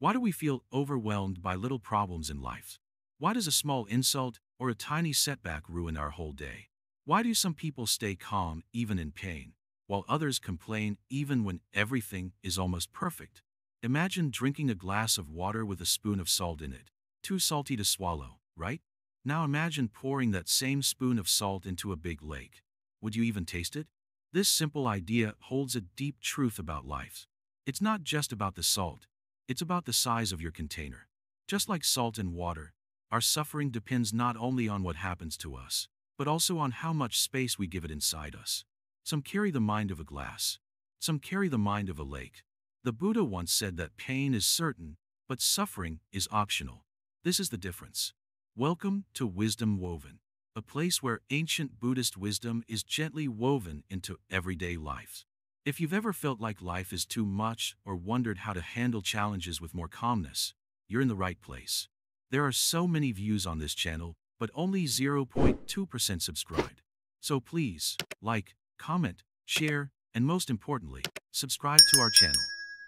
Why do we feel overwhelmed by little problems in life? Why does a small insult or a tiny setback ruin our whole day? Why do some people stay calm even in pain, while others complain even when everything is almost perfect? Imagine drinking a glass of water with a spoon of salt in it. Too salty to swallow, right? Now imagine pouring that same spoon of salt into a big lake. Would you even taste it? This simple idea holds a deep truth about life. It's not just about the salt, it's about the size of your container. Just like salt and water, our suffering depends not only on what happens to us, but also on how much space we give it inside us. Some carry the mind of a glass. Some carry the mind of a lake. The Buddha once said that pain is certain, but suffering is optional. This is the difference. Welcome to Wisdom Woven, a place where ancient Buddhist wisdom is gently woven into everyday life. If you've ever felt like life is too much or wondered how to handle challenges with more calmness, you're in the right place. There are so many views on this channel, but only 0.2% subscribed. So please, like, comment, share, and most importantly, subscribe to our channel.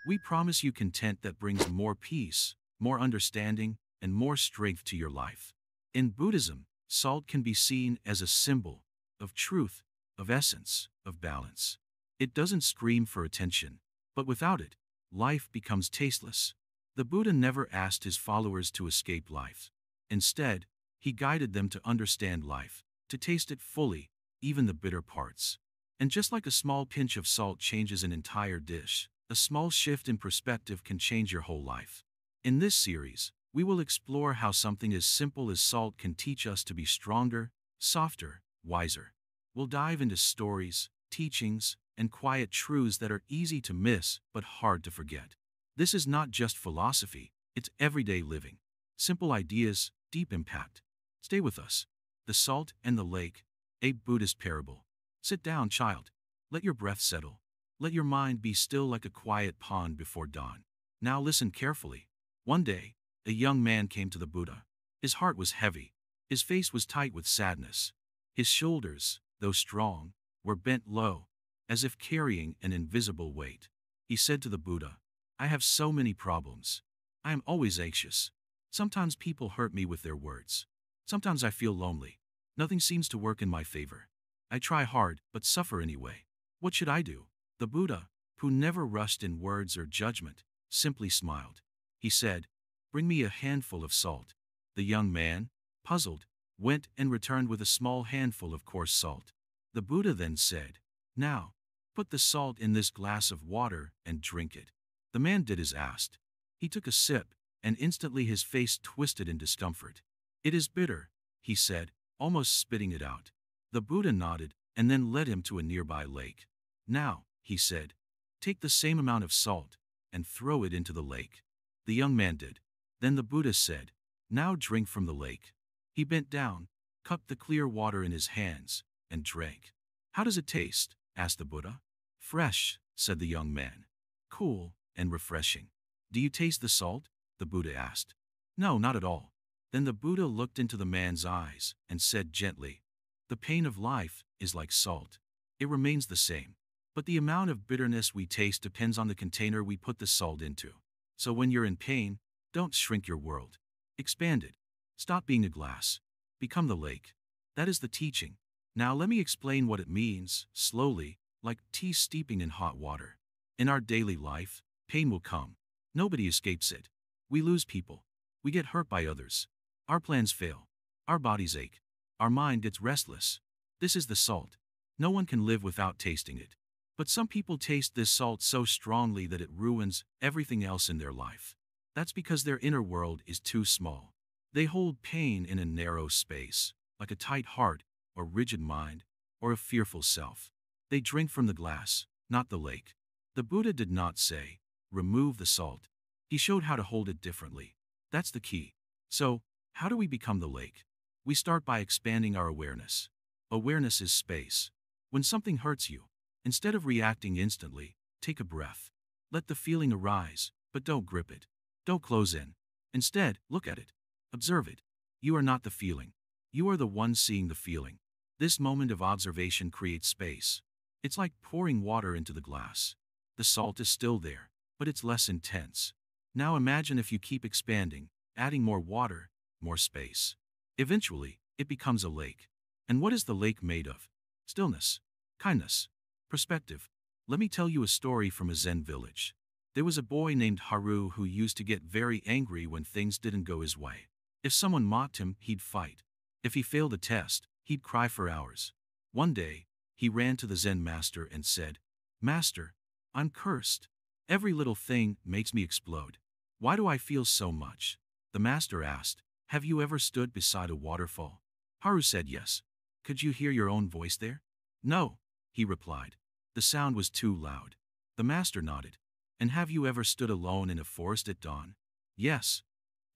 We promise you content that brings more peace, more understanding, and more strength to your life. In Buddhism, salt can be seen as a symbol of truth, of essence, of balance. It doesn't scream for attention, but without it, life becomes tasteless. The Buddha never asked his followers to escape life. Instead, he guided them to understand life, to taste it fully, even the bitter parts. And just like a small pinch of salt changes an entire dish, a small shift in perspective can change your whole life. In this series, we will explore how something as simple as salt can teach us to be stronger, softer, wiser. We'll dive into stories, teachings, and quiet truths that are easy to miss but hard to forget. This is not just philosophy, it's everyday living. Simple ideas, deep impact. Stay with us. The Salt and the Lake, a Buddhist parable. Sit down, child. Let your breath settle. Let your mind be still like a quiet pond before dawn. Now listen carefully. One day, a young man came to the Buddha. His heart was heavy. His face was tight with sadness. His shoulders, though strong, were bent low, as if carrying an invisible weight. He said to the Buddha, "I have so many problems. I am always anxious. Sometimes people hurt me with their words. Sometimes I feel lonely. Nothing seems to work in my favor. I try hard, but suffer anyway. What should I do?" The Buddha, who never rushed in words or judgment, simply smiled. He said, "Bring me a handful of salt." The young man, puzzled, went and returned with a small handful of coarse salt. The Buddha then said, "Now, put the salt in this glass of water and drink it." The man did as asked. He took a sip, and instantly his face twisted in discomfort. "It is bitter," he said, almost spitting it out. The Buddha nodded and then led him to a nearby lake. "Now," he said, "take the same amount of salt and throw it into the lake." The young man did. Then the Buddha said, "Now drink from the lake." He bent down, cupped the clear water in his hands, and drank. "How does it taste?" asked the Buddha. "Fresh," said the young man. "Cool and refreshing." "Do you taste the salt?" the Buddha asked. "No, not at all." Then the Buddha looked into the man's eyes and said gently, "The pain of life is like salt. It remains the same. But the amount of bitterness we taste depends on the container we put the salt into. So when you're in pain, don't shrink your world. Expand it. Stop being a glass. Become the lake." That is the teaching. Now let me explain what it means, slowly, like tea steeping in hot water. In our daily life, pain will come. Nobody escapes it. We lose people. We get hurt by others. Our plans fail. Our bodies ache. Our mind gets restless. This is the salt. No one can live without tasting it. But some people taste this salt so strongly that it ruins everything else in their life. That's because their inner world is too small. They hold pain in a narrow space, like a tight heart, or rigid mind, or a fearful self. They drink from the glass, not the lake. The Buddha did not say, "Remove the salt." He showed how to hold it differently. That's the key. So, how do we become the lake? We start by expanding our awareness. Awareness is space. When something hurts you, instead of reacting instantly, take a breath. Let the feeling arise, but don't grip it. Don't close in. Instead, look at it. Observe it. You are not the feeling. You are the one seeing the feeling. This moment of observation creates space. It's like pouring water into the glass. The salt is still there, but it's less intense. Now imagine if you keep expanding, adding more water, more space. Eventually, it becomes a lake. And what is the lake made of? Stillness, kindness, perspective. Let me tell you a story from a Zen village. There was a boy named Haru who used to get very angry when things didn't go his way. If someone mocked him, he'd fight. If he failed a test, he'd cry for hours. One day, he ran to the Zen master and said, "Master, I'm cursed. Every little thing makes me explode. Why do I feel so much?" The master asked, "Have you ever stood beside a waterfall?" Haru said yes. "Could you hear your own voice there?" "No," he replied. "The sound was too loud." The master nodded. "And have you ever stood alone in a forest at dawn?" "Yes."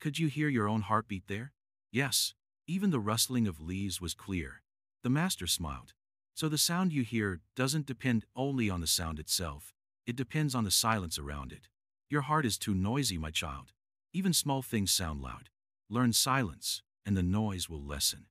"Could you hear your own heartbeat there?" "Yes." Even the rustling of leaves was clear. The master smiled. "So the sound you hear doesn't depend only on the sound itself. It depends on the silence around it. Your heart is too noisy, my child. Even small things sound loud. Learn silence, and the noise will lessen."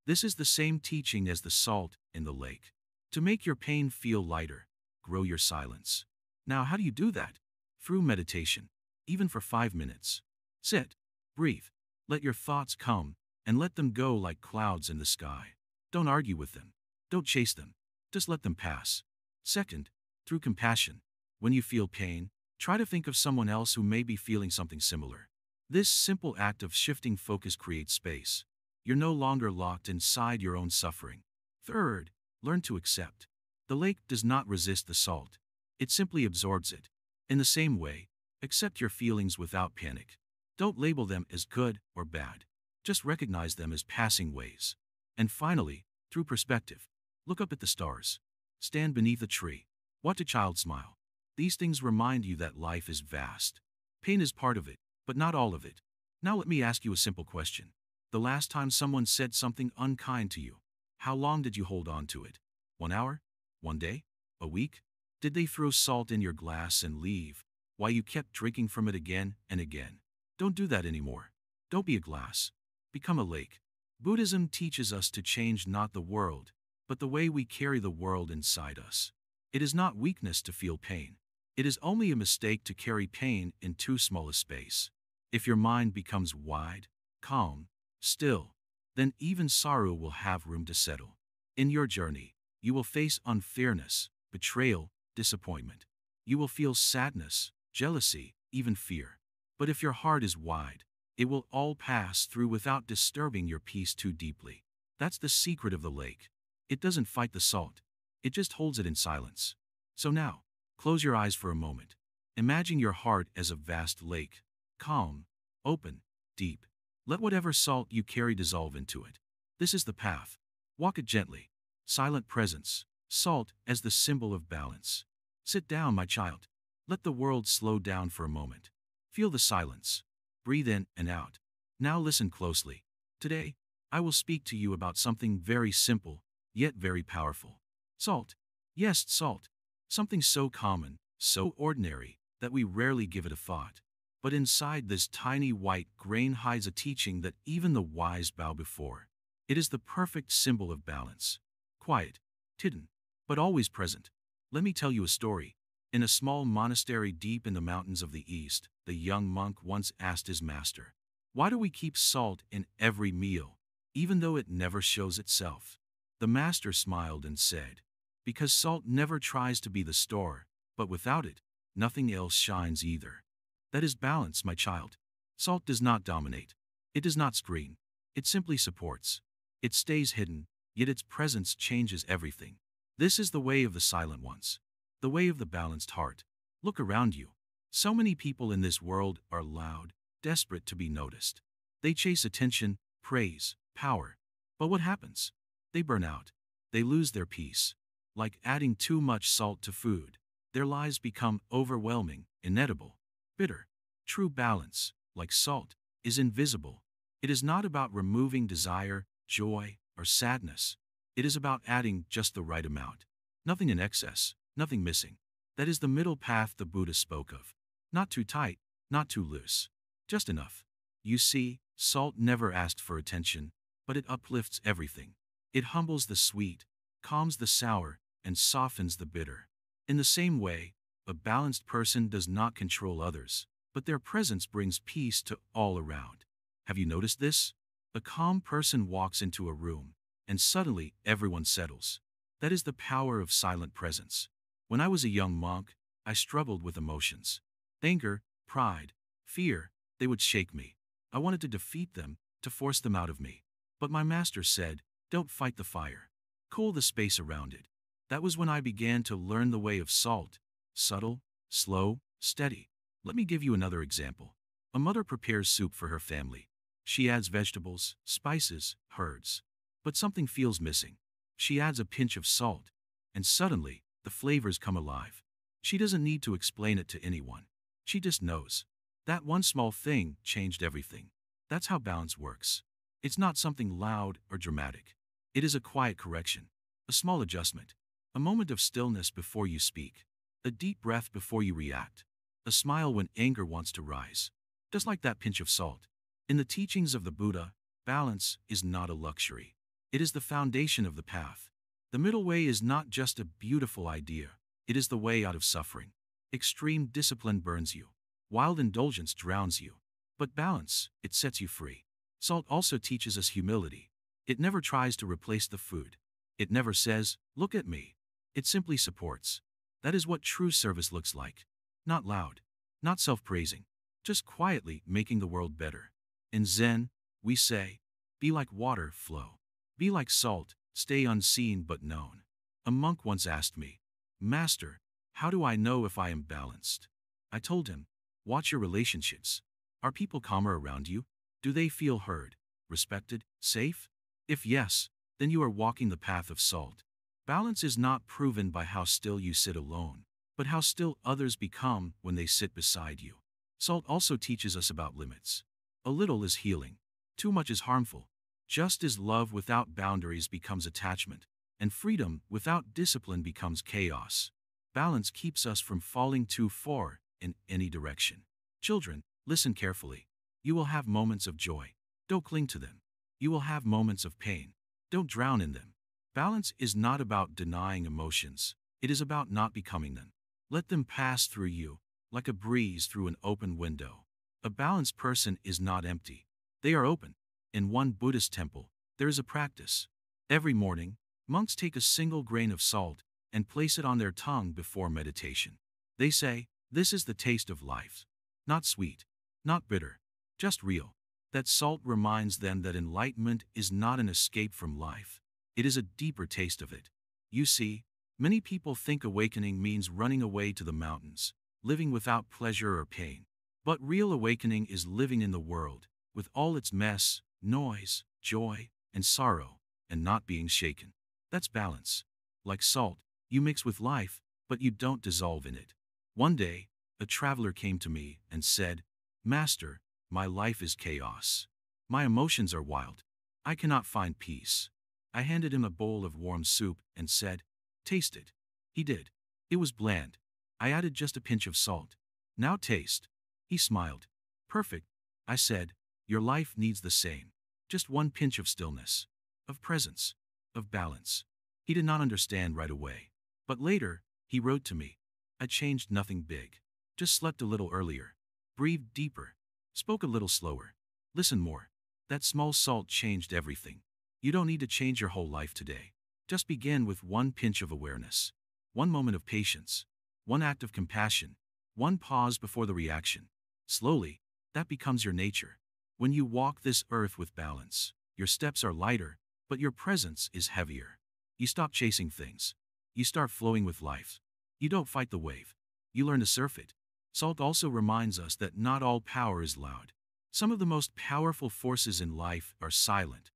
This is the same teaching as the salt in the lake. To make your pain feel lighter, grow your silence. Now, how do you do that? Through meditation, even for 5 minutes. Sit, breathe, let your thoughts come, and let them go like clouds in the sky. Don't argue with them. Don't chase them. Just let them pass. Second, through compassion. When you feel pain, try to think of someone else who may be feeling something similar. This simple act of shifting focus creates space. You're no longer locked inside your own suffering. Third, learn to accept. The lake does not resist the salt. It simply absorbs it. In the same way, accept your feelings without panic. Don't label them as good or bad. Just recognize them as passing waves. And finally, through perspective, look up at the stars. Stand beneath a tree. Watch a child smile. These things remind you that life is vast. Pain is part of it, but not all of it. Now let me ask you a simple question. The last time someone said something unkind to you, how long did you hold on to it? 1 hour? 1 day? A week? Did they throw salt in your glass and leave, while you kept drinking from it again and again? Don't do that anymore. Don't be a glass. Become a lake. Buddhism teaches us to change not the world, but the way we carry the world inside us. It is not weakness to feel pain. It is only a mistake to carry pain in too small a space. If your mind becomes wide, calm, still, then even sorrow will have room to settle. In your journey, you will face unfairness, betrayal, disappointment. You will feel sadness, jealousy, even fear. But if your heart is wide, it will all pass through without disturbing your peace too deeply. That's the secret of the lake. It doesn't fight the salt. It just holds it in silence. So now, close your eyes for a moment. Imagine your heart as a vast lake, calm, open, deep. Let whatever salt you carry dissolve into it. This is the path. Walk it gently. Silent presence. Salt as the symbol of balance. Sit down, my child. Let the world slow down for a moment. Feel the silence. Breathe in and out. Now listen closely. Today, I will speak to you about something very simple, yet very powerful. Salt. Yes, salt. Something so common, so ordinary, that we rarely give it a thought. But inside this tiny white grain hides a teaching that even the wise bow before. It is the perfect symbol of balance. Quiet, hidden, but always present. Let me tell you a story. In a small monastery deep in the mountains of the east, the young monk once asked his master, "Why do we keep salt in every meal, even though it never shows itself?" The master smiled and said, "Because salt never tries to be the star, but without it, nothing else shines either." That is balance, my child. Salt does not dominate. It does not screen. It simply supports. It stays hidden, yet its presence changes everything. This is the way of the silent ones. The way of the balanced heart. Look around you. So many people in this world are loud, desperate to be noticed. They chase attention, praise, power. But what happens? They burn out. They lose their peace. Like adding too much salt to food, their lives become overwhelming, inedible, bitter. True balance, like salt, is invisible. It is not about removing desire, joy, or sadness. It is about adding just the right amount. Nothing in excess, nothing missing. That is the middle path the Buddha spoke of. Not too tight, not too loose. Just enough. You see, salt never asked for attention, but it uplifts everything. It humbles the sweet, calms the sour, and softens the bitter. In the same way, a balanced person does not control others. but their presence brings peace to all around. Have you noticed this? A calm person walks into a room, and suddenly everyone settles. That is the power of silent presence. When I was a young monk, I struggled with emotions. Anger, pride, fear, they would shake me. I wanted to defeat them, to force them out of me. But my master said, don't fight the fire. Cool the space around it. That was when I began to learn the way of salt. Subtle, slow, steady. Let me give you another example. A mother prepares soup for her family. She adds vegetables, spices, herbs. But something feels missing. She adds a pinch of salt, and suddenly, the flavors come alive. She doesn't need to explain it to anyone. She just knows. That one small thing changed everything. That's how balance works. It's not something loud or dramatic. It is a quiet correction, a small adjustment, a moment of stillness before you speak, a deep breath before you react, a smile when anger wants to rise. Just like that pinch of salt. In the teachings of the Buddha, balance is not a luxury. It is the foundation of the path. The middle way is not just a beautiful idea, it is the way out of suffering. Extreme discipline burns you. Wild indulgence drowns you. But balance, it sets you free. Salt also teaches us humility. It never tries to replace the food. It never says, look at me. It simply supports. That is what true service looks like. Not loud, not self-praising, just quietly making the world better. In Zen, we say, be like water, flow. Be like salt, stay unseen but known. A monk once asked me, Master, how do I know if I am balanced? I told him, watch your relationships. Are people calmer around you? Do they feel heard, respected, safe? If yes, then you are walking the path of salt. Balance is not proven by how still you sit alone, but how still others become when they sit beside you. Salt also teaches us about limits. A little is healing. Too much is harmful. Just as love without boundaries becomes attachment, and freedom without discipline becomes chaos, balance keeps us from falling too far in any direction. Children, listen carefully. You will have moments of joy. Don't cling to them. You will have moments of pain. Don't drown in them. Balance is not about denying emotions. It is about not becoming them. Let them pass through you, like a breeze through an open window. A balanced person is not empty. They are open. In one Buddhist temple, there is a practice. Every morning, monks take a single grain of salt and place it on their tongue before meditation. They say, this is the taste of life. Not sweet, not bitter, just real. That salt reminds them that enlightenment is not an escape from life. It is a deeper taste of it. You see, many people think awakening means running away to the mountains, living without pleasure or pain. But real awakening is living in the world, with all its mess, noise, joy, and sorrow, and not being shaken. That's balance. Like salt, you mix with life, but you don't dissolve in it. One day, a traveler came to me and said, Master, my life is chaos. My emotions are wild. I cannot find peace. I handed him a bowl of warm soup and said, taste it. He did. It was bland. I added just a pinch of salt. Now taste. He smiled. Perfect. I said, your life needs the same. Just one pinch of stillness, of presence, of balance. He did not understand right away. But later, he wrote to me. I changed nothing big. Just slept a little earlier. Breathed deeper. Spoke a little slower. Listened more. That small salt changed everything. You don't need to change your whole life today. Just begin with one pinch of awareness. One moment of patience. One act of compassion. One pause before the reaction. Slowly, that becomes your nature. When you walk this earth with balance, your steps are lighter, but your presence is heavier. You stop chasing things. You start flowing with life. You don't fight the wave. You learn to surf it. Salt also reminds us that not all power is loud. Some of the most powerful forces in life are silent.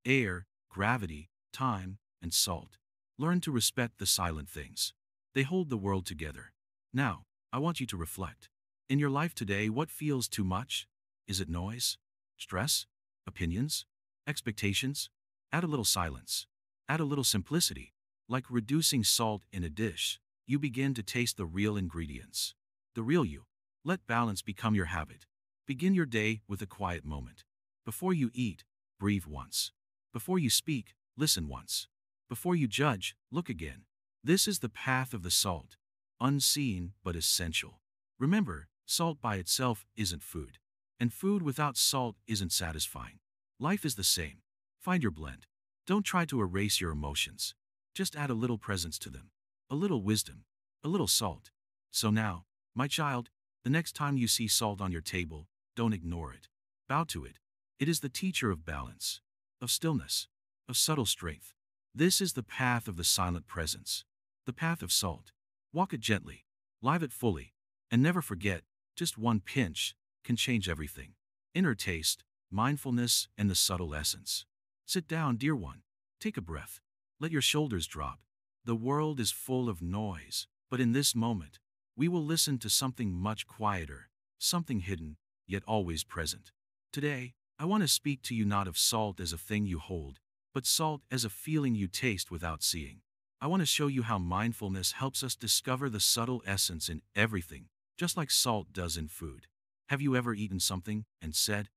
Air, gravity, time, and salt. Learn to respect the silent things. They hold the world together. Now, I want you to reflect. In your life today, what feels too much? Is it noise? Stress? Opinions? Expectations? Add a little silence. Add a little simplicity. Like reducing salt in a dish, you begin to taste the real ingredients. The real you. Let balance become your habit. Begin your day with a quiet moment. Before you eat, breathe once. Before you speak, listen once. Before you judge, look again. This is the path of the salt. Unseen but essential. Remember, Salt by itself isn't food. And food without salt isn't satisfying. Life is the same. Find your blend. Don't try to erase your emotions. Just add a little presence to them. A little wisdom. A little salt. So now, my child, the next time you see salt on your table, don't ignore it. Bow to it. It is the teacher of balance, of stillness, of subtle strength. This is the path of the silent presence. The path of salt. Walk it gently. Live it fully. And never forget, just one pinch can change everything. Inner taste, mindfulness, and the subtle essence. Sit down, dear one. Take a breath. Let your shoulders drop. The world is full of noise, but in this moment, we will listen to something much quieter, something hidden, yet always present. Today, I want to speak to you not of salt as a thing you hold, but salt as a feeling you taste without seeing. I want to show you how mindfulness helps us discover the subtle essence in everything, just like salt does in food. Have you ever eaten something and said,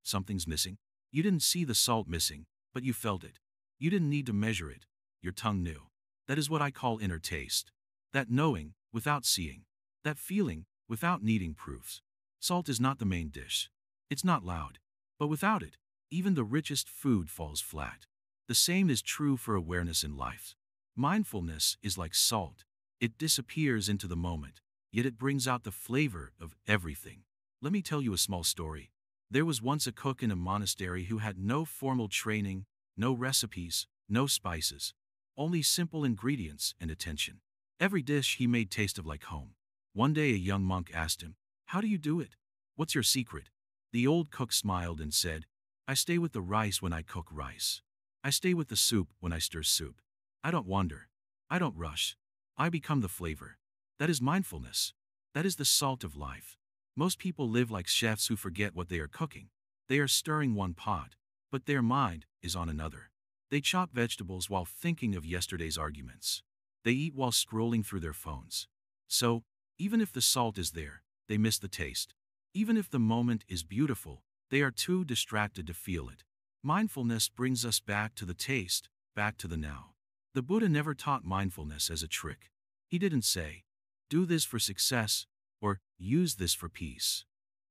something's missing? You didn't see the salt missing, but you felt it. You didn't need to measure it. Your tongue knew. That is what I call inner taste. That knowing, without seeing. That feeling, without needing proofs. Salt is not the main dish. It's not loud. But without it, even the richest food falls flat. The same is true for awareness in life. Mindfulness is like salt. It disappears into the moment, yet it brings out the flavor of everything. Let me tell you a small story. There was once a cook in a monastery who had no formal training, no recipes, no spices, only simple ingredients and attention. Every dish he made tasted like home. One day a young monk asked him, "How do you do it? What's your secret?" The old cook smiled and said, "I stay with the rice when I cook rice. I stay with the soup when I stir soup. I don't wander. I don't rush. I become the flavor." That is mindfulness. That is the salt of life. Most people live like chefs who forget what they are cooking. They are stirring one pot, but their mind is on another. They chop vegetables while thinking of yesterday's arguments. They eat while scrolling through their phones. So, even if the salt is there, they miss the taste. Even if the moment is beautiful, they are too distracted to feel it. Mindfulness brings us back to the taste, back to the now. The Buddha never taught mindfulness as a trick. He didn't say, "Do this for success," or "use this for peace."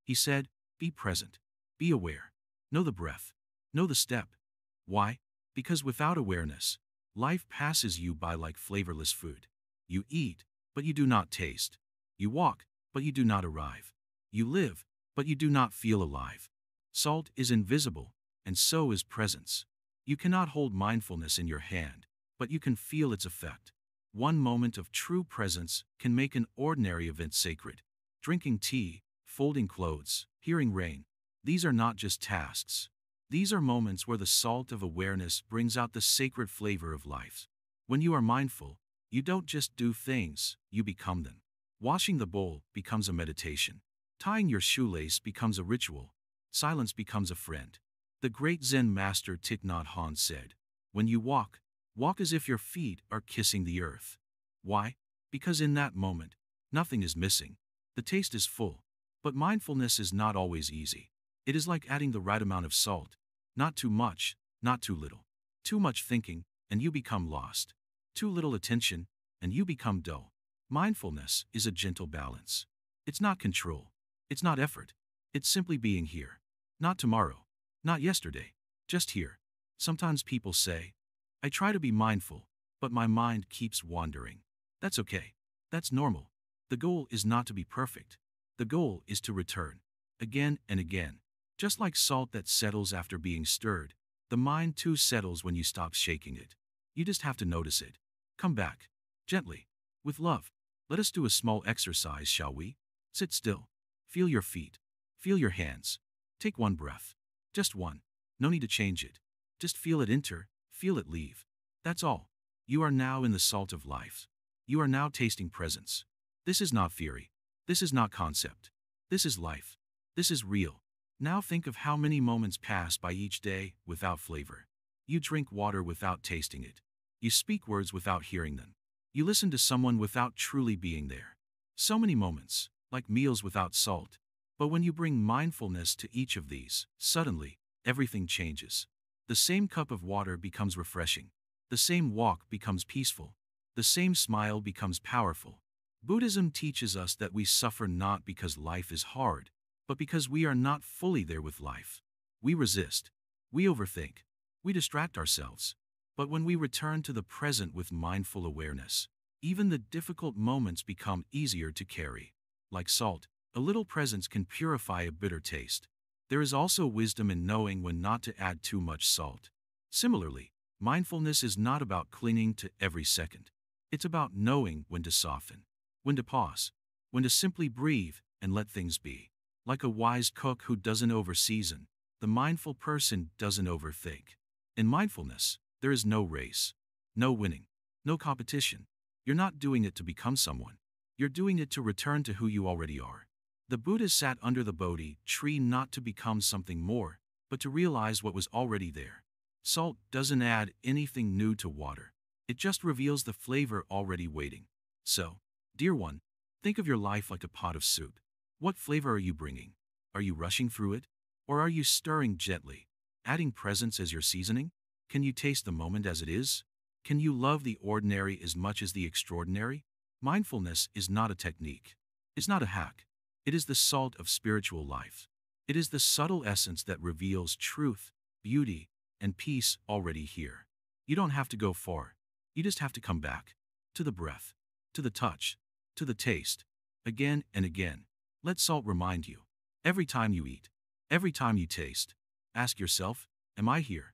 He said, "Be present. Be aware. Know the breath. Know the step." Why? Because without awareness, life passes you by like flavorless food. You eat, but you do not taste. You walk, but you do not arrive. You live, but you do not feel alive. Salt is invisible, and so is presence. You cannot hold mindfulness in your hand, but you can feel its effect. One moment of true presence can make an ordinary event sacred. Drinking tea, folding clothes, hearing rain. These are not just tasks. These are moments where the salt of awareness brings out the sacred flavor of life. When you are mindful, you don't just do things, you become them. Washing the bowl becomes a meditation. Tying your shoelace becomes a ritual. Silence becomes a friend. The great Zen master Thich Nhat Hanh said, "When you walk, walk as if your feet are kissing the earth." Why? Because in that moment, nothing is missing. The taste is full. But mindfulness is not always easy. It is like adding the right amount of salt. Not too much, not too little. Too much thinking, and you become lost. Too little attention, and you become dull. Mindfulness is a gentle balance. It's not control. It's not effort. It's simply being here. Not tomorrow. Not yesterday. Just here. Sometimes people say, "I try to be mindful, but my mind keeps wandering." That's okay. That's normal. The goal is not to be perfect. The goal is to return. Again and again. Just like salt that settles after being stirred, the mind too settles when you stop shaking it. You just have to notice it. Come back. Gently. With love. Let us do a small exercise, shall we? Sit still. Feel your feet. Feel your hands. Take one breath. Just one. No need to change it. Just feel it enter, feel it leave. That's all. You are now in the salt of life. You are now tasting presence. This is not theory. This is not concept. This is life. This is real. Now think of how many moments pass by each day without flavor. You drink water without tasting it. You speak words without hearing them. You listen to someone without truly being there. So many moments, like meals without salt. But when you bring mindfulness to each of these, suddenly, everything changes. The same cup of water becomes refreshing. The same walk becomes peaceful. The same smile becomes powerful. Buddhism teaches us that we suffer not because life is hard, but because we are not fully there with life. We resist. We overthink. We distract ourselves. But when we return to the present with mindful awareness, even the difficult moments become easier to carry. Like salt, a little presence can purify a bitter taste. There is also wisdom in knowing when not to add too much salt. Similarly, mindfulness is not about clinging to every second. It's about knowing when to soften, when to pause, when to simply breathe and let things be. Like a wise cook who doesn't overseason, the mindful person doesn't overthink. In mindfulness, there is no race, no winning, no competition. You're not doing it to become someone. You're doing it to return to who you already are. The Buddha sat under the Bodhi tree not to become something more, but to realize what was already there. Salt doesn't add anything new to water. It just reveals the flavor already waiting. So, dear one, think of your life like a pot of soup. What flavor are you bringing? Are you rushing through it? Or are you stirring gently, adding presence as your seasoning? Can you taste the moment as it is? Can you love the ordinary as much as the extraordinary? Mindfulness is not a technique. It's not a hack. It is the salt of spiritual life. It is the subtle essence that reveals truth, beauty, and peace already here. You don't have to go far. You just have to come back. To the breath, to the touch, to the taste. Again and again. Let salt remind you. Every time you eat, every time you taste, ask yourself, am I here?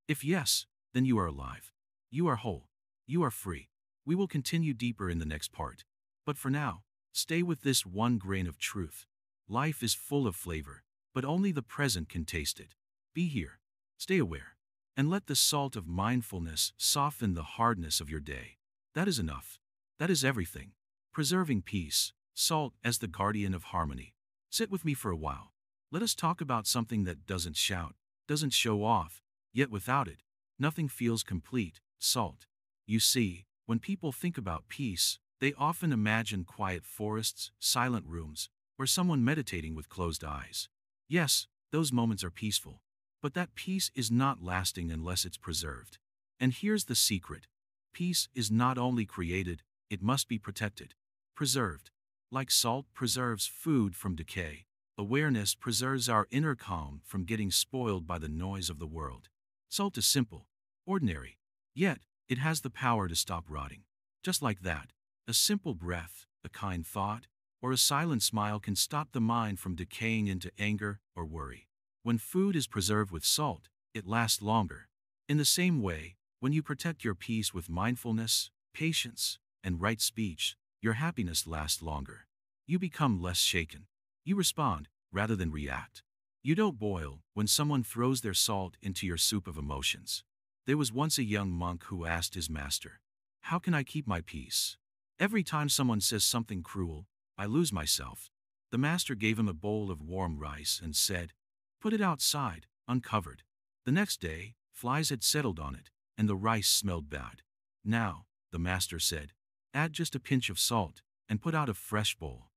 If yes, then you are alive. You are whole. You are free. We will continue deeper in the next part. But for now, stay with this one grain of truth. Life is full of flavor, but only the present can taste it. Be here. Stay aware. And let the salt of mindfulness soften the hardness of your day. That is enough. That is everything. Preserving peace, salt as the guardian of harmony. Sit with me for a while. Let us talk about something that doesn't shout, doesn't show off, yet without it, nothing feels complete, salt. You see, when people think about peace, they often imagine quiet forests, silent rooms, or someone meditating with closed eyes. Yes, those moments are peaceful. But that peace is not lasting unless it's preserved. And here's the secret. Peace is not only created, it must be protected. Preserved. Like salt preserves food from decay, awareness preserves our inner calm from getting spoiled by the noise of the world. Salt is simple, ordinary, yet it has the power to stop rotting. Just like that, a simple breath, a kind thought, or a silent smile can stop the mind from decaying into anger or worry. When food is preserved with salt, it lasts longer. In the same way, when you protect your peace with mindfulness, patience, and right speech, your happiness lasts longer. You become less shaken. You respond, rather than react. You don't boil when someone throws their salt into your soup of emotions. There was once a young monk who asked his master, "How can I keep my peace? Every time someone says something cruel, I lose myself." The master gave him a bowl of warm rice and said, "Put it outside, uncovered." The next day, flies had settled on it, and the rice smelled bad. "Now," the master said, "add just a pinch of salt, and put out a fresh bowl."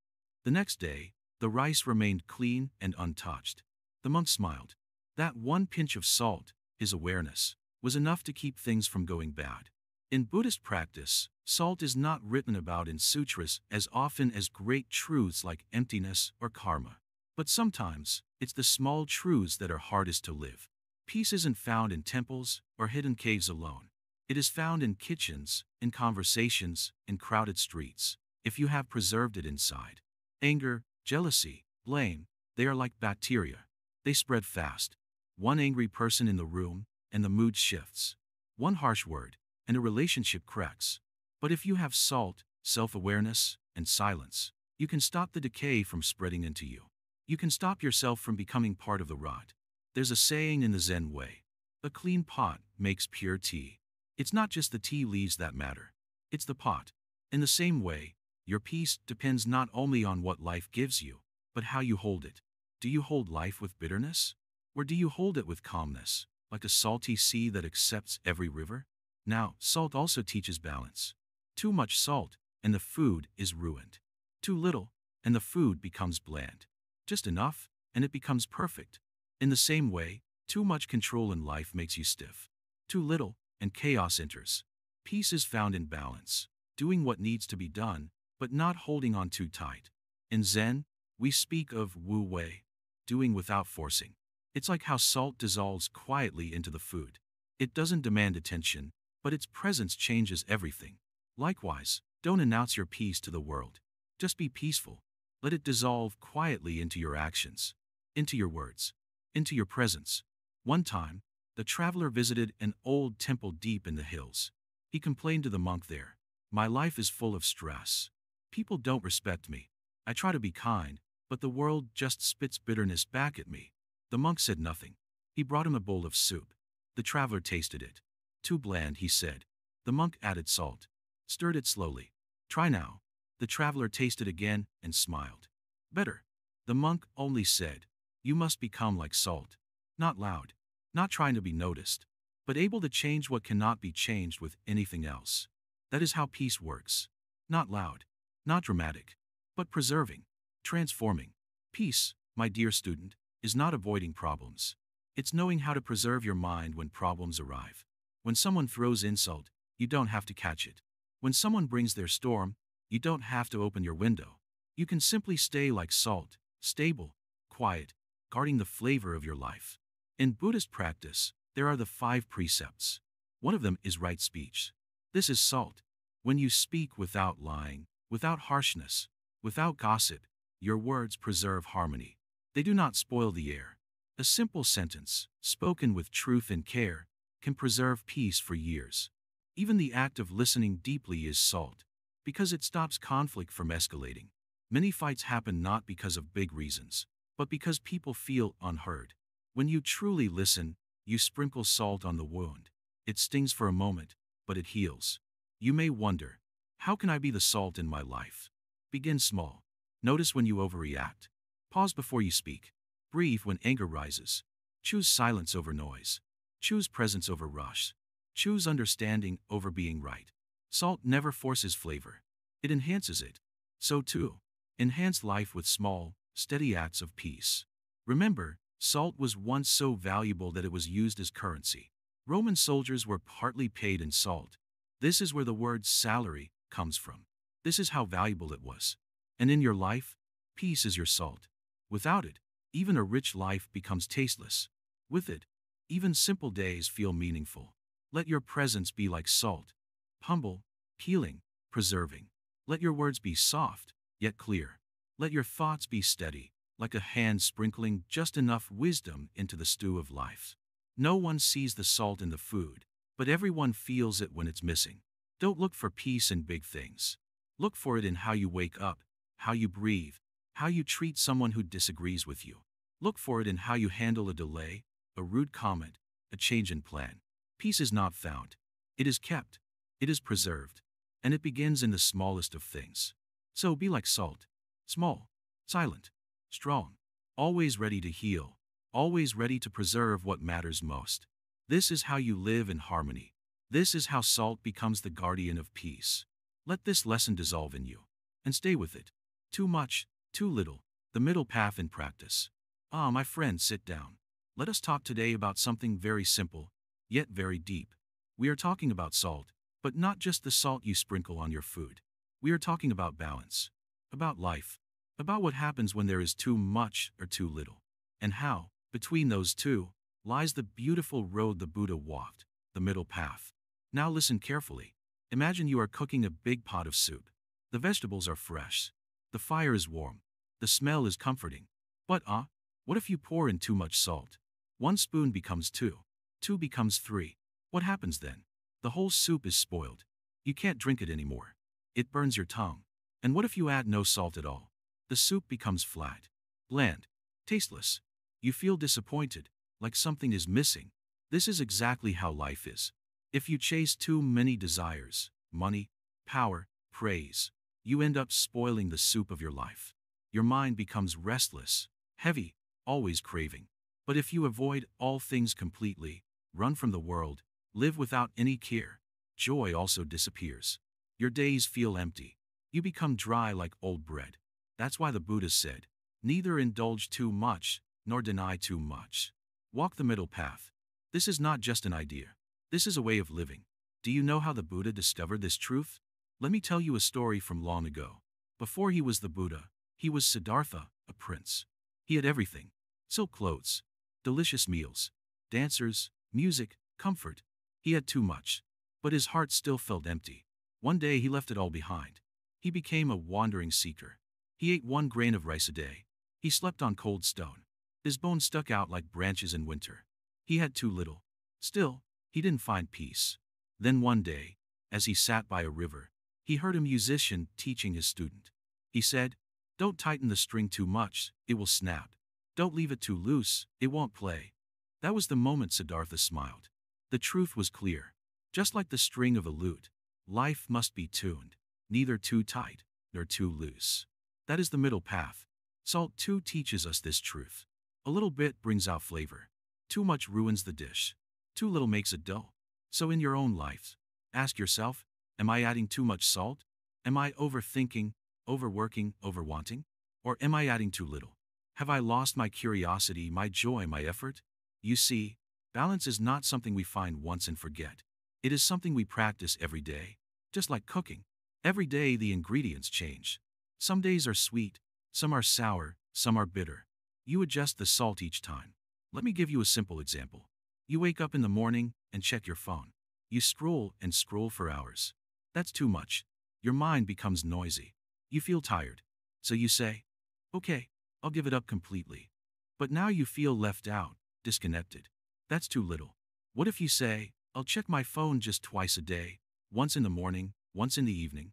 The next day, the rice remained clean and untouched. The monk smiled. That one pinch of salt, his awareness, was enough to keep things from going bad. In Buddhist practice, salt is not written about in sutras as often as great truths like emptiness or karma. But sometimes, it's the small truths that are hardest to live. Peace isn't found in temples or hidden caves alone. It is found in kitchens, in conversations, in crowded streets, if you have preserved it inside. Anger, jealousy, blame, they are like bacteria. They spread fast. One angry person in the room, and the mood shifts. One harsh word, and a relationship cracks. But if you have salt, self-awareness, and silence, you can stop the decay from spreading into you. You can stop yourself from becoming part of the rot. There's a saying in the Zen way, "A clean pot makes pure tea." It's not just the tea leaves that matter. It's the pot. In the same way, your peace depends not only on what life gives you, but how you hold it. Do you hold life with bitterness? Or do you hold it with calmness, like a salty sea that accepts every river? Now, salt also teaches balance. Too much salt, and the food is ruined. Too little, and the food becomes bland. Just enough, and it becomes perfect. In the same way, too much control in life makes you stiff. Too little, and chaos enters. Peace is found in balance, doing what needs to be done, but not holding on too tight. In Zen, we speak of Wu Wei, doing without forcing. It's like how salt dissolves quietly into the food. It doesn't demand attention, but its presence changes everything. Likewise, don't announce your peace to the world. Just be peaceful. Let it dissolve quietly into your actions, into your words, into your presence. One time, the traveler visited an old temple deep in the hills. He complained to the monk there, "My life is full of stress. People don't respect me. I try to be kind, but the world just spits bitterness back at me." The monk said nothing. He brought him a bowl of soup. The traveler tasted it. "Too bland," he said. The monk added salt, stirred it slowly. "Try now." The traveler tasted again and smiled. "Better." The monk only said, "You must become like salt. Not loud, not trying to be noticed, but able to change what cannot be changed with anything else. That is how peace works. Not loud, not dramatic, but preserving, transforming. Peace, my dear student, is not avoiding problems. It's knowing how to preserve your mind when problems arrive. When someone throws insult, you don't have to catch it. When someone brings their storm, you don't have to open your window. You can simply stay like salt, stable, quiet, guarding the flavor of your life. In Buddhist practice, there are the 5 precepts. One of them is right speech. This is salt. When you speak without lying, without harshness, without gossip, your words preserve harmony. They do not spoil the air. A simple sentence, spoken with truth and care, can preserve peace for years. Even the act of listening deeply is salt, because it stops conflict from escalating. Many fights happen not because of big reasons, but because people feel unheard. When you truly listen, you sprinkle salt on the wound. It stings for a moment, but it heals. You may wonder, how can I be the salt in my life? Begin small. Notice when you overreact. Pause before you speak. Breathe when anger rises. Choose silence over noise. Choose presence over rush. Choose understanding over being right. Salt never forces flavor. It enhances it. So too, enhance life with small, steady acts of peace. Remember, salt was once so valuable that it was used as currency. Roman soldiers were partly paid in salt. This is where the word salary comes from. This is how valuable it was. And in your life, peace is your salt. Without it, even a rich life becomes tasteless. With it, even simple days feel meaningful. Let your presence be like salt, humble, healing, preserving. Let your words be soft, yet clear. Let your thoughts be steady, like a hand sprinkling just enough wisdom into the stew of life. No one sees the salt in the food, but everyone feels it when it's missing. Don't look for peace in big things. Look for it in how you wake up, how you breathe, how you treat someone who disagrees with you. Look for it in how you handle a delay, a rude comment, a change in plan. Peace is not found. It is kept. It is preserved. And it begins in the smallest of things. So be like salt. Small, silent, strong, always ready to heal, always ready to preserve what matters most. This is how you live in harmony. This is how salt becomes the guardian of peace. Let this lesson dissolve in you, and stay with it. Too much, too little, the middle path in practice. Ah, my friend, sit down. Let us talk today about something very simple, yet very deep. We are talking about salt, but not just the salt you sprinkle on your food. We are talking about balance, about life, about what happens when there is too much or too little, and how, between those two, lies the beautiful road the Buddha walked, the middle path. Now listen carefully. Imagine you are cooking a big pot of soup. The vegetables are fresh. The fire is warm. The smell is comforting. But what if you pour in too much salt? 1 spoon becomes 2. 2 becomes 3. What happens then? The whole soup is spoiled. You can't drink it anymore. It burns your tongue. And what if you add no salt at all? The soup becomes flat, bland, tasteless. You feel disappointed, like something is missing. This is exactly how life is. If you chase too many desires, money, power, praise, you end up spoiling the soup of your life. Your mind becomes restless, heavy, always craving. But if you avoid all things completely, run from the world, live without any care, joy also disappears. Your days feel empty. You become dry like old bread. That's why the Buddha said, neither indulge too much, nor deny too much. Walk the middle path. This is not just an idea. This is a way of living. Do you know how the Buddha discovered this truth? Let me tell you a story from long ago. Before he was the Buddha, he was Siddhartha, a prince. He had everything: silk clothes, delicious meals, dancers, music, comfort. He had too much. But his heart still felt empty. One day he left it all behind. He became a wandering seeker. He ate 1 grain of rice a day. He slept on cold stone. His bones stuck out like branches in winter. He had too little. Still, he didn't find peace. Then one day, as he sat by a river, he heard a musician teaching his student. He said, "Don't tighten the string too much, it will snap. Don't leave it too loose, it won't play." That was the moment Siddhartha smiled. The truth was clear. Just like the string of a lute, life must be tuned, neither too tight nor too loose. That is the middle path. Salt too teaches us this truth. A little bit brings out flavor. Too much ruins the dish. Too little makes it dull. So in your own life, ask yourself, am I adding too much salt? Am I overthinking, overworking, overwanting? Or am I adding too little? Have I lost my curiosity, my joy, my effort? You see, balance is not something we find once and forget. It is something we practice every day. Just like cooking. Every day the ingredients change. Some days are sweet, some are sour, some are bitter. You adjust the salt each time. Let me give you a simple example. You wake up in the morning and check your phone. You scroll and scroll for hours. That's too much. Your mind becomes noisy. You feel tired. So you say, "Okay, I'll give it up completely." But now you feel left out, disconnected. That's too little. What if you say, "I'll check my phone just twice a day, once in the morning, once in the evening"?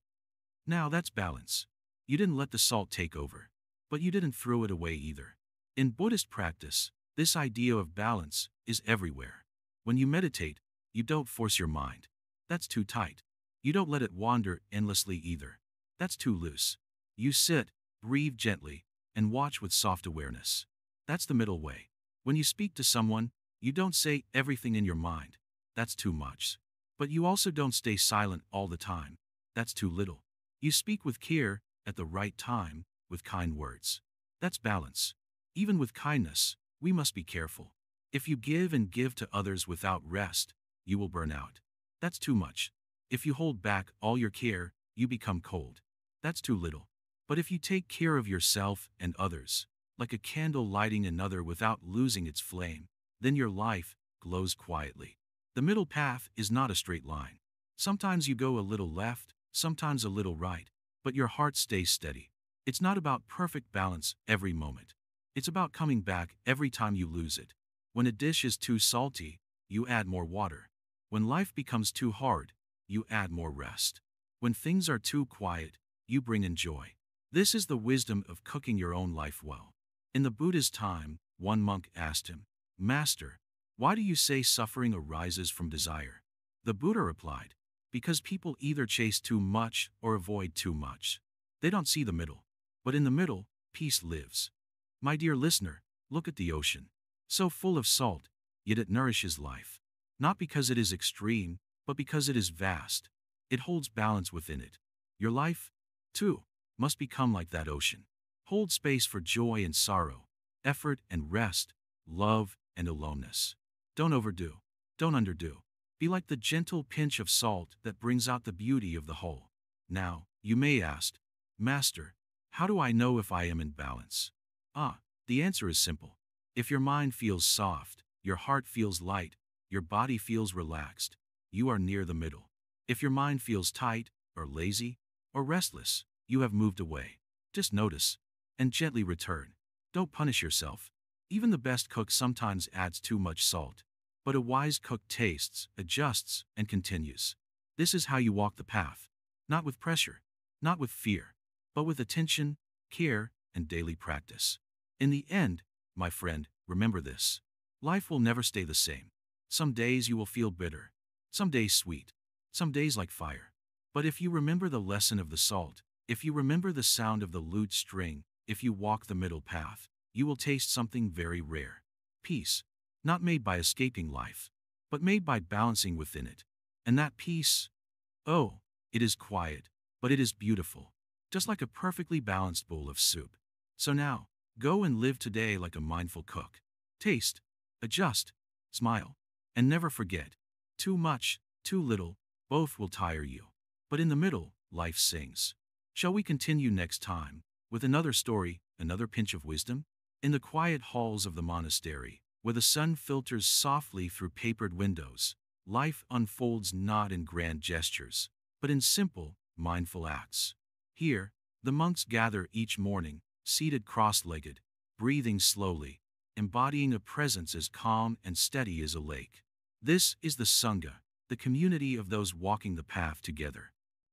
Now that's balance. You didn't let the salt take over, but you didn't throw it away either. In Buddhist practice, this idea of balance is everywhere. When you meditate, you don't force your mind. That's too tight. You don't let it wander endlessly either. That's too loose. You sit, breathe gently, and watch with soft awareness. That's the middle way. When you speak to someone, you don't say everything in your mind. That's too much. But you also don't stay silent all the time. That's too little. You speak with care, at the right time, with kind words. That's balance. Even with kindness, we must be careful. If you give and give to others without rest, you will burn out. That's too much. If you hold back all your care, you become cold. That's too little. But if you take care of yourself and others, like a candle lighting another without losing its flame, then your life glows quietly. The middle path is not a straight line. Sometimes you go a little left, sometimes a little right, but your heart stays steady. It's not about perfect balance every moment. It's about coming back every time you lose it. When a dish is too salty, you add more water. When life becomes too hard, you add more rest. When things are too quiet, you bring in joy. This is the wisdom of cooking your own life well. In the Buddha's time, one monk asked him, "Master, why do you say suffering arises from desire?" The Buddha replied, "Because people either chase too much or avoid too much. They don't see the middle. But in the middle, peace lives." My dear listener, look at the ocean. So full of salt, yet it nourishes life. Not because it is extreme, but because it is vast. It holds balance within it. Your life, too, must become like that ocean. Hold space for joy and sorrow, effort and rest, love and aloneness. Don't overdo. Don't underdo. Be like the gentle pinch of salt that brings out the beauty of the whole. Now, you may ask, "Master, how do I know if I am in balance?" The answer is simple. If your mind feels soft, your heart feels light, your body feels relaxed, you are near the middle. If your mind feels tight, or lazy, or restless, you have moved away. Just notice, and gently return. Don't punish yourself. Even the best cook sometimes adds too much salt. But a wise cook tastes, adjusts, and continues. This is how you walk the path. Not with pressure, not with fear, but with attention, care, and daily practice. In the end, my friend, remember this. Life will never stay the same. Some days you will feel bitter, some days sweet, some days like fire. But if you remember the lesson of the salt, if you remember the sound of the lute string, if you walk the middle path, you will taste something very rare. Peace, not made by escaping life, but made by balancing within it. And that peace, oh, it is quiet, but it is beautiful, just like a perfectly balanced bowl of soup. So now, go and live today like a mindful cook. Taste, adjust, smile, and never forget, too much, too little, both will tire you. But in the middle, life sings. Shall we continue next time with another story, another pinch of wisdom? In the quiet halls of the monastery, where the sun filters softly through papered windows, life unfolds not in grand gestures, but in simple, mindful acts. Here, the monks gather each morning, seated cross-legged, breathing slowly, embodying a presence as calm and steady as a lake. This is the Sangha, the community of those walking the path together.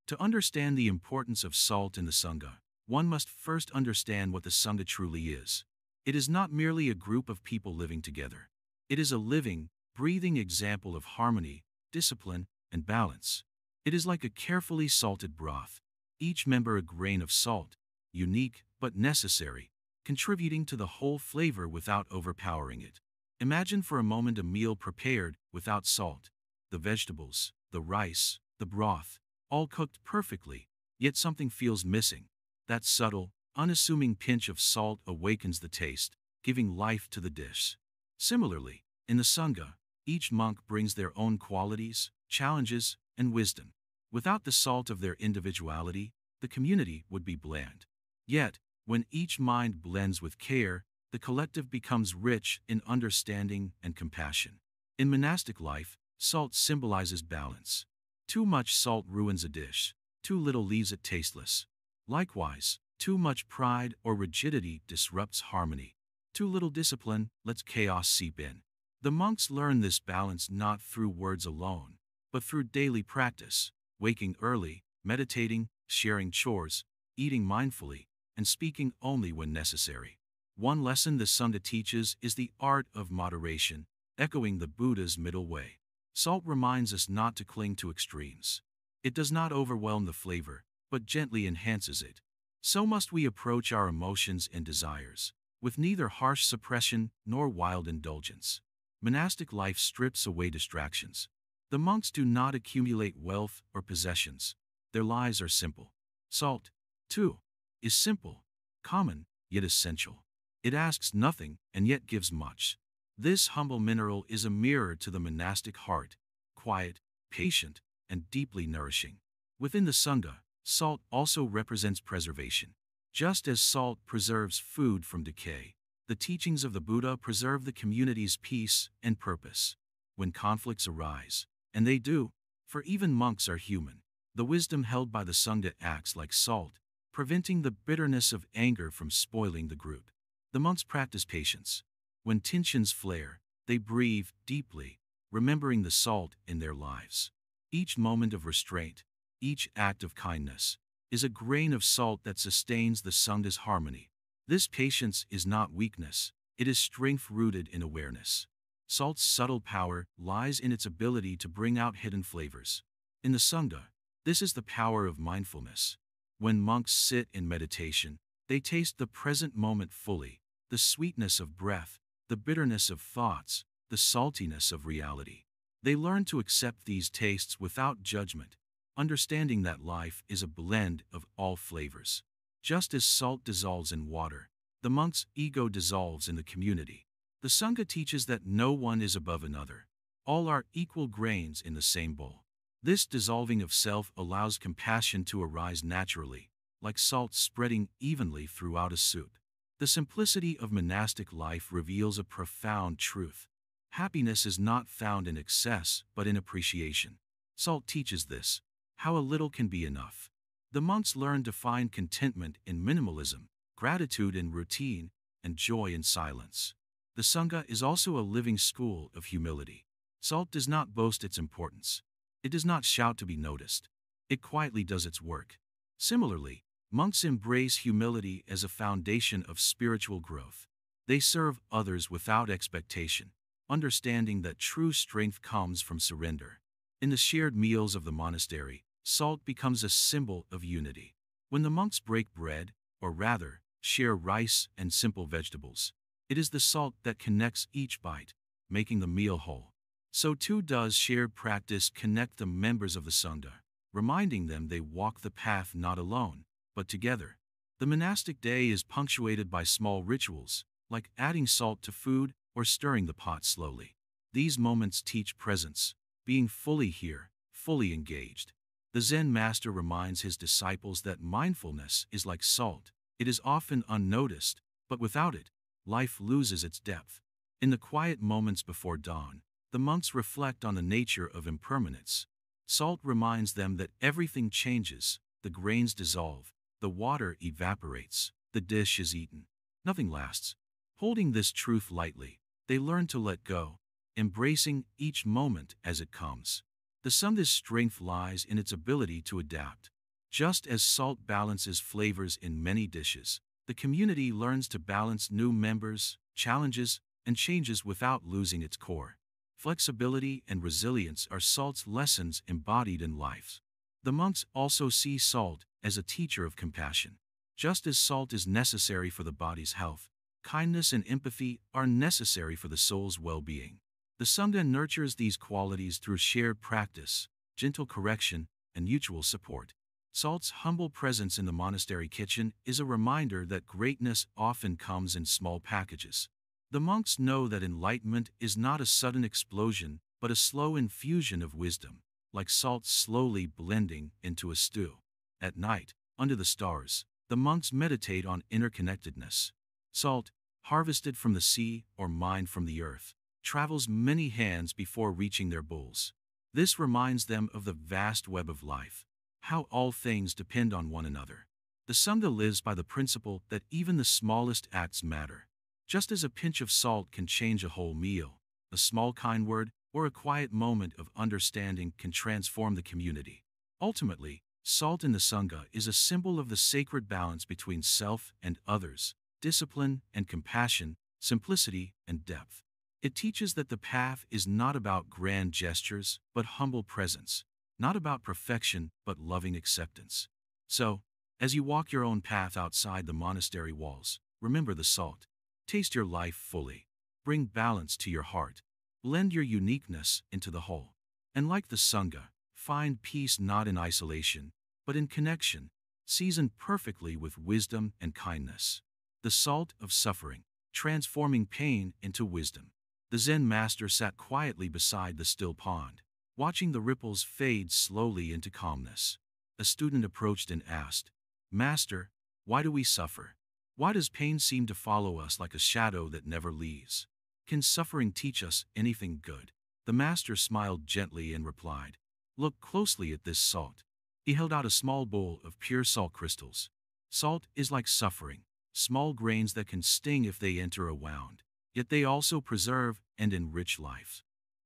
To understand the importance of salt in the Sangha, one must first understand what the Sangha truly is. It is not merely a group of people living together. It is a living, breathing example of harmony, discipline, and balance. It is like a carefully salted broth, each member a grain of salt, unique but necessary, contributing to the whole flavor without overpowering it. Imagine for a moment a meal prepared without salt. The vegetables, the rice, the broth, all cooked perfectly, yet something feels missing. That subtle, unassuming pinch of salt awakens the taste, giving life to the dish. Similarly, in the Sangha, each monk brings their own qualities, challenges, and wisdom. Without the salt of their individuality, the community would be bland. Yet, when each mind blends with care, the collective becomes rich in understanding and compassion. In monastic life, salt symbolizes balance. Too much salt ruins a dish, too little leaves it tasteless. Likewise, too much pride or rigidity disrupts harmony. Too little discipline lets chaos seep in. The monks learn this balance not through words alone, but through daily practice, waking early, meditating, sharing chores, eating mindfully, and speaking only when necessary. One lesson the Sangha teaches is the art of moderation, echoing the Buddha's middle way. Salt reminds us not to cling to extremes. It does not overwhelm the flavor, but gently enhances it. So must we approach our emotions and desires, with neither harsh suppression nor wild indulgence. Monastic life strips away distractions. The monks do not accumulate wealth or possessions. Their lives are simple. Salt, too, is simple, common, yet essential. It asks nothing and yet gives much. This humble mineral is a mirror to the monastic heart, quiet, patient, and deeply nourishing. Within the Sangha, salt also represents preservation. Just as salt preserves food from decay, the teachings of the Buddha preserve the community's peace and purpose. When conflicts arise, and they do, for even monks are human, the wisdom held by the Sangha acts like salt, preventing the bitterness of anger from spoiling the group. The monks practice patience. When tensions flare, they breathe deeply, remembering the salt in their lives. Each moment of restraint, each act of kindness, is a grain of salt that sustains the Sangha's harmony. This patience is not weakness, it is strength rooted in awareness. Salt's subtle power lies in its ability to bring out hidden flavors. In the Sangha, this is the power of mindfulness. When monks sit in meditation, they taste the present moment fully, the sweetness of breath, the bitterness of thoughts, the saltiness of reality. They learn to accept these tastes without judgment, understanding that life is a blend of all flavors. Just as salt dissolves in water, the monk's ego dissolves in the community. The Sangha teaches that no one is above another. All are equal grains in the same bowl. This dissolving of self allows compassion to arise naturally, like salt spreading evenly throughout a soup. The simplicity of monastic life reveals a profound truth. Happiness is not found in excess, but in appreciation. Salt teaches this, how a little can be enough. The monks learn to find contentment in minimalism, gratitude in routine, and joy in silence. The Sangha is also a living school of humility. Salt does not boast its importance. It does not shout to be noticed. It quietly does its work. Similarly, monks embrace humility as a foundation of spiritual growth. They serve others without expectation, understanding that true strength comes from surrender. In the shared meals of the monastery, salt becomes a symbol of unity. When the monks break bread, or rather, share rice and simple vegetables, it is the salt that connects each bite, making the meal whole. So too does shared practice connect the members of the Sangha, reminding them they walk the path not alone, but together. The monastic day is punctuated by small rituals, like adding salt to food or stirring the pot slowly. These moments teach presence, being fully here, fully engaged. The Zen master reminds his disciples that mindfulness is like salt. It is often unnoticed, but without it, life loses its depth. In the quiet moments before dawn, the monks reflect on the nature of impermanence. Salt reminds them that everything changes, the grains dissolve, the water evaporates, the dish is eaten. Nothing lasts. Holding this truth lightly, they learn to let go, embracing each moment as it comes. The Sangha's strength lies in its ability to adapt. Just as salt balances flavors in many dishes, the community learns to balance new members, challenges, and changes without losing its core. Flexibility and resilience are salt's lessons embodied in life. The monks also see salt as a teacher of compassion. Just as salt is necessary for the body's health, kindness and empathy are necessary for the soul's well-being. The Sangha nurtures these qualities through shared practice, gentle correction, and mutual support. Salt's humble presence in the monastery kitchen is a reminder that greatness often comes in small packages. The monks know that enlightenment is not a sudden explosion, but a slow infusion of wisdom, like salt slowly blending into a stew. At night, under the stars, the monks meditate on interconnectedness. Salt, harvested from the sea or mined from the earth, travels many hands before reaching their bowls. This reminds them of the vast web of life, how all things depend on one another. The Sangha lives by the principle that even the smallest acts matter. Just as a pinch of salt can change a whole meal, a small kind word or a quiet moment of understanding can transform the community. Ultimately, salt in the Sangha is a symbol of the sacred balance between self and others, discipline and compassion, simplicity and depth. It teaches that the path is not about grand gestures, but humble presence, not about perfection, but loving acceptance. So, as you walk your own path outside the monastery walls, remember the salt. Taste your life fully. Bring balance to your heart. Blend your uniqueness into the whole. And like the Sangha, find peace not in isolation, but in connection, seasoned perfectly with wisdom and kindness. The salt of suffering, transforming pain into wisdom. The Zen master sat quietly beside the still pond, watching the ripples fade slowly into calmness. A student approached and asked, "Master, why do we suffer? Why does pain seem to follow us like a shadow that never leaves? Can suffering teach us anything good?" The master smiled gently and replied, "Look closely at this salt." He held out a small bowl of pure salt crystals. Salt is like suffering, small grains that can sting if they enter a wound, yet they also preserve and enrich life.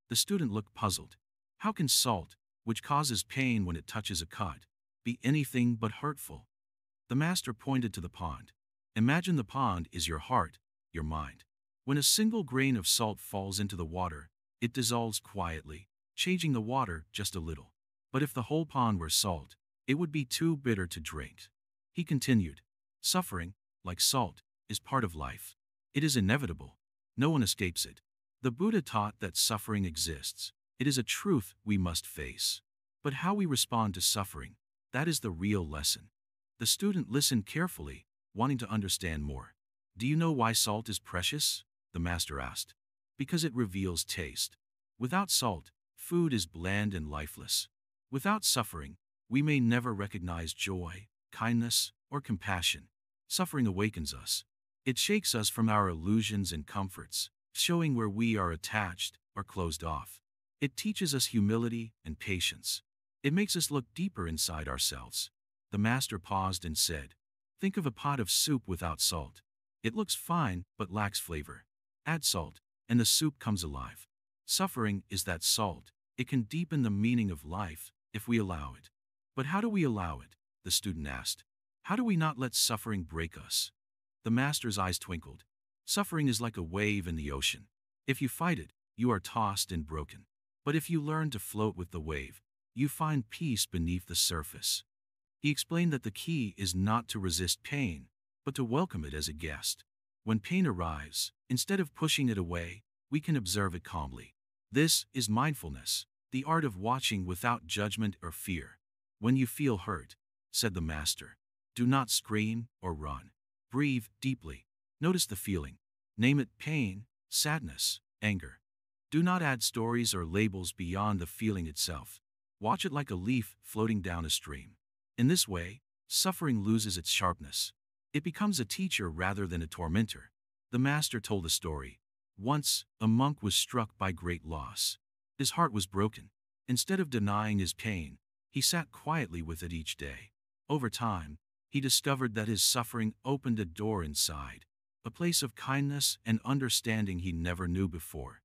The student looked puzzled. How can salt, which causes pain when it touches a cut, be anything but hurtful? The master pointed to the pond. Imagine the pond is your heart, your mind. When a single grain of salt falls into the water, it dissolves quietly, changing the water just a little. But if the whole pond were salt, it would be too bitter to drink. He continued, "Suffering, like salt, is part of life. It is inevitable. No one escapes it. The Buddha taught that suffering exists. It is a truth we must face. But how we respond to suffering, that is the real lesson." The student listened carefully, wanting to understand more. "Do you know why salt is precious?" the master asked. "Because it reveals taste. Without salt, food is bland and lifeless. Without suffering, we may never recognize joy, kindness, or compassion. Suffering awakens us. It shakes us from our illusions and comforts, showing where we are attached or closed off. It teaches us humility and patience. It makes us look deeper inside ourselves." The master paused and said, "Think of a pot of soup without salt. It looks fine but lacks flavor. Add salt, and the soup comes alive. Suffering is that salt. It can deepen the meaning of life if we allow it." "But how do we allow it?" the student asked. "How do we not let suffering break us?" The master's eyes twinkled. "Suffering is like a wave in the ocean. If you fight it, you are tossed and broken. But if you learn to float with the wave, you find peace beneath the surface." He explained that the key is not to resist pain, but to welcome it as a guest. When pain arrives, instead of pushing it away, we can observe it calmly. This is mindfulness, the art of watching without judgment or fear. "When you feel hurt," said the master, "do not scream or run. Breathe deeply. Notice the feeling. Name it pain, sadness, anger. Do not add stories or labels beyond the feeling itself. Watch it like a leaf floating down a stream. In this way, suffering loses its sharpness. It becomes a teacher rather than a tormentor. The master told a story. Once, a monk was struck by great loss. His heart was broken. Instead of denying his pain, he sat quietly with it each day. Over time, he discovered that his suffering opened a door inside, a place of kindness and understanding he never knew before.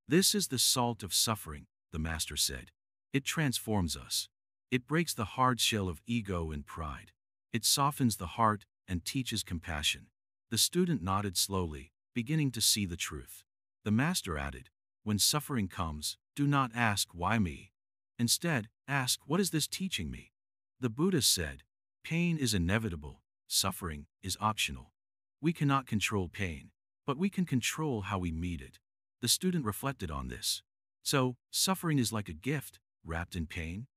This is the salt of suffering, the master said. It transforms us. It breaks the hard shell of ego and pride. It softens the heart and teaches compassion. The student nodded slowly, beginning to see the truth. The master added, when suffering comes, do not ask why me. Instead, ask what is this teaching me? The Buddha said, pain is inevitable, suffering is optional. We cannot control pain, but we can control how we meet it. The student reflected on this. So, suffering is like a gift, wrapped in pain?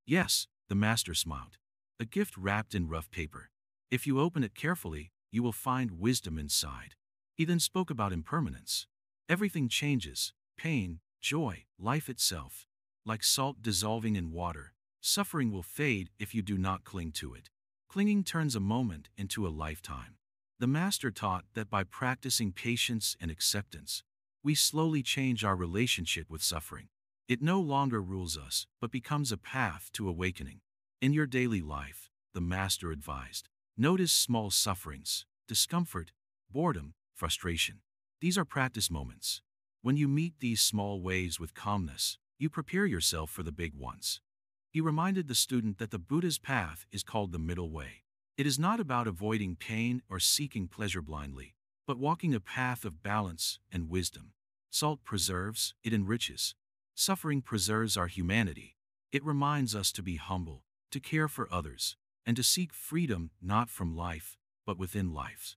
Yes, the master smiled. A gift wrapped in rough paper. If you open it carefully, you will find wisdom inside. He then spoke about impermanence. Everything changes, pain, joy, life itself. Like salt dissolving in water, suffering will fade if you do not cling to it. Clinging turns a moment into a lifetime. The master taught that by practicing patience and acceptance, we slowly change our relationship with suffering. It no longer rules us, but becomes a path to awakening. In your daily life, the master advised, notice small sufferings, discomfort, boredom, frustration. These are practice moments. When you meet these small waves with calmness, you prepare yourself for the big ones. He reminded the student that the Buddha's path is called the middle way. It is not about avoiding pain or seeking pleasure blindly, but walking a path of balance and wisdom. Salt preserves, it enriches. Suffering preserves our humanity. It reminds us to be humble, to care for others, and to seek freedom not from life, but within life.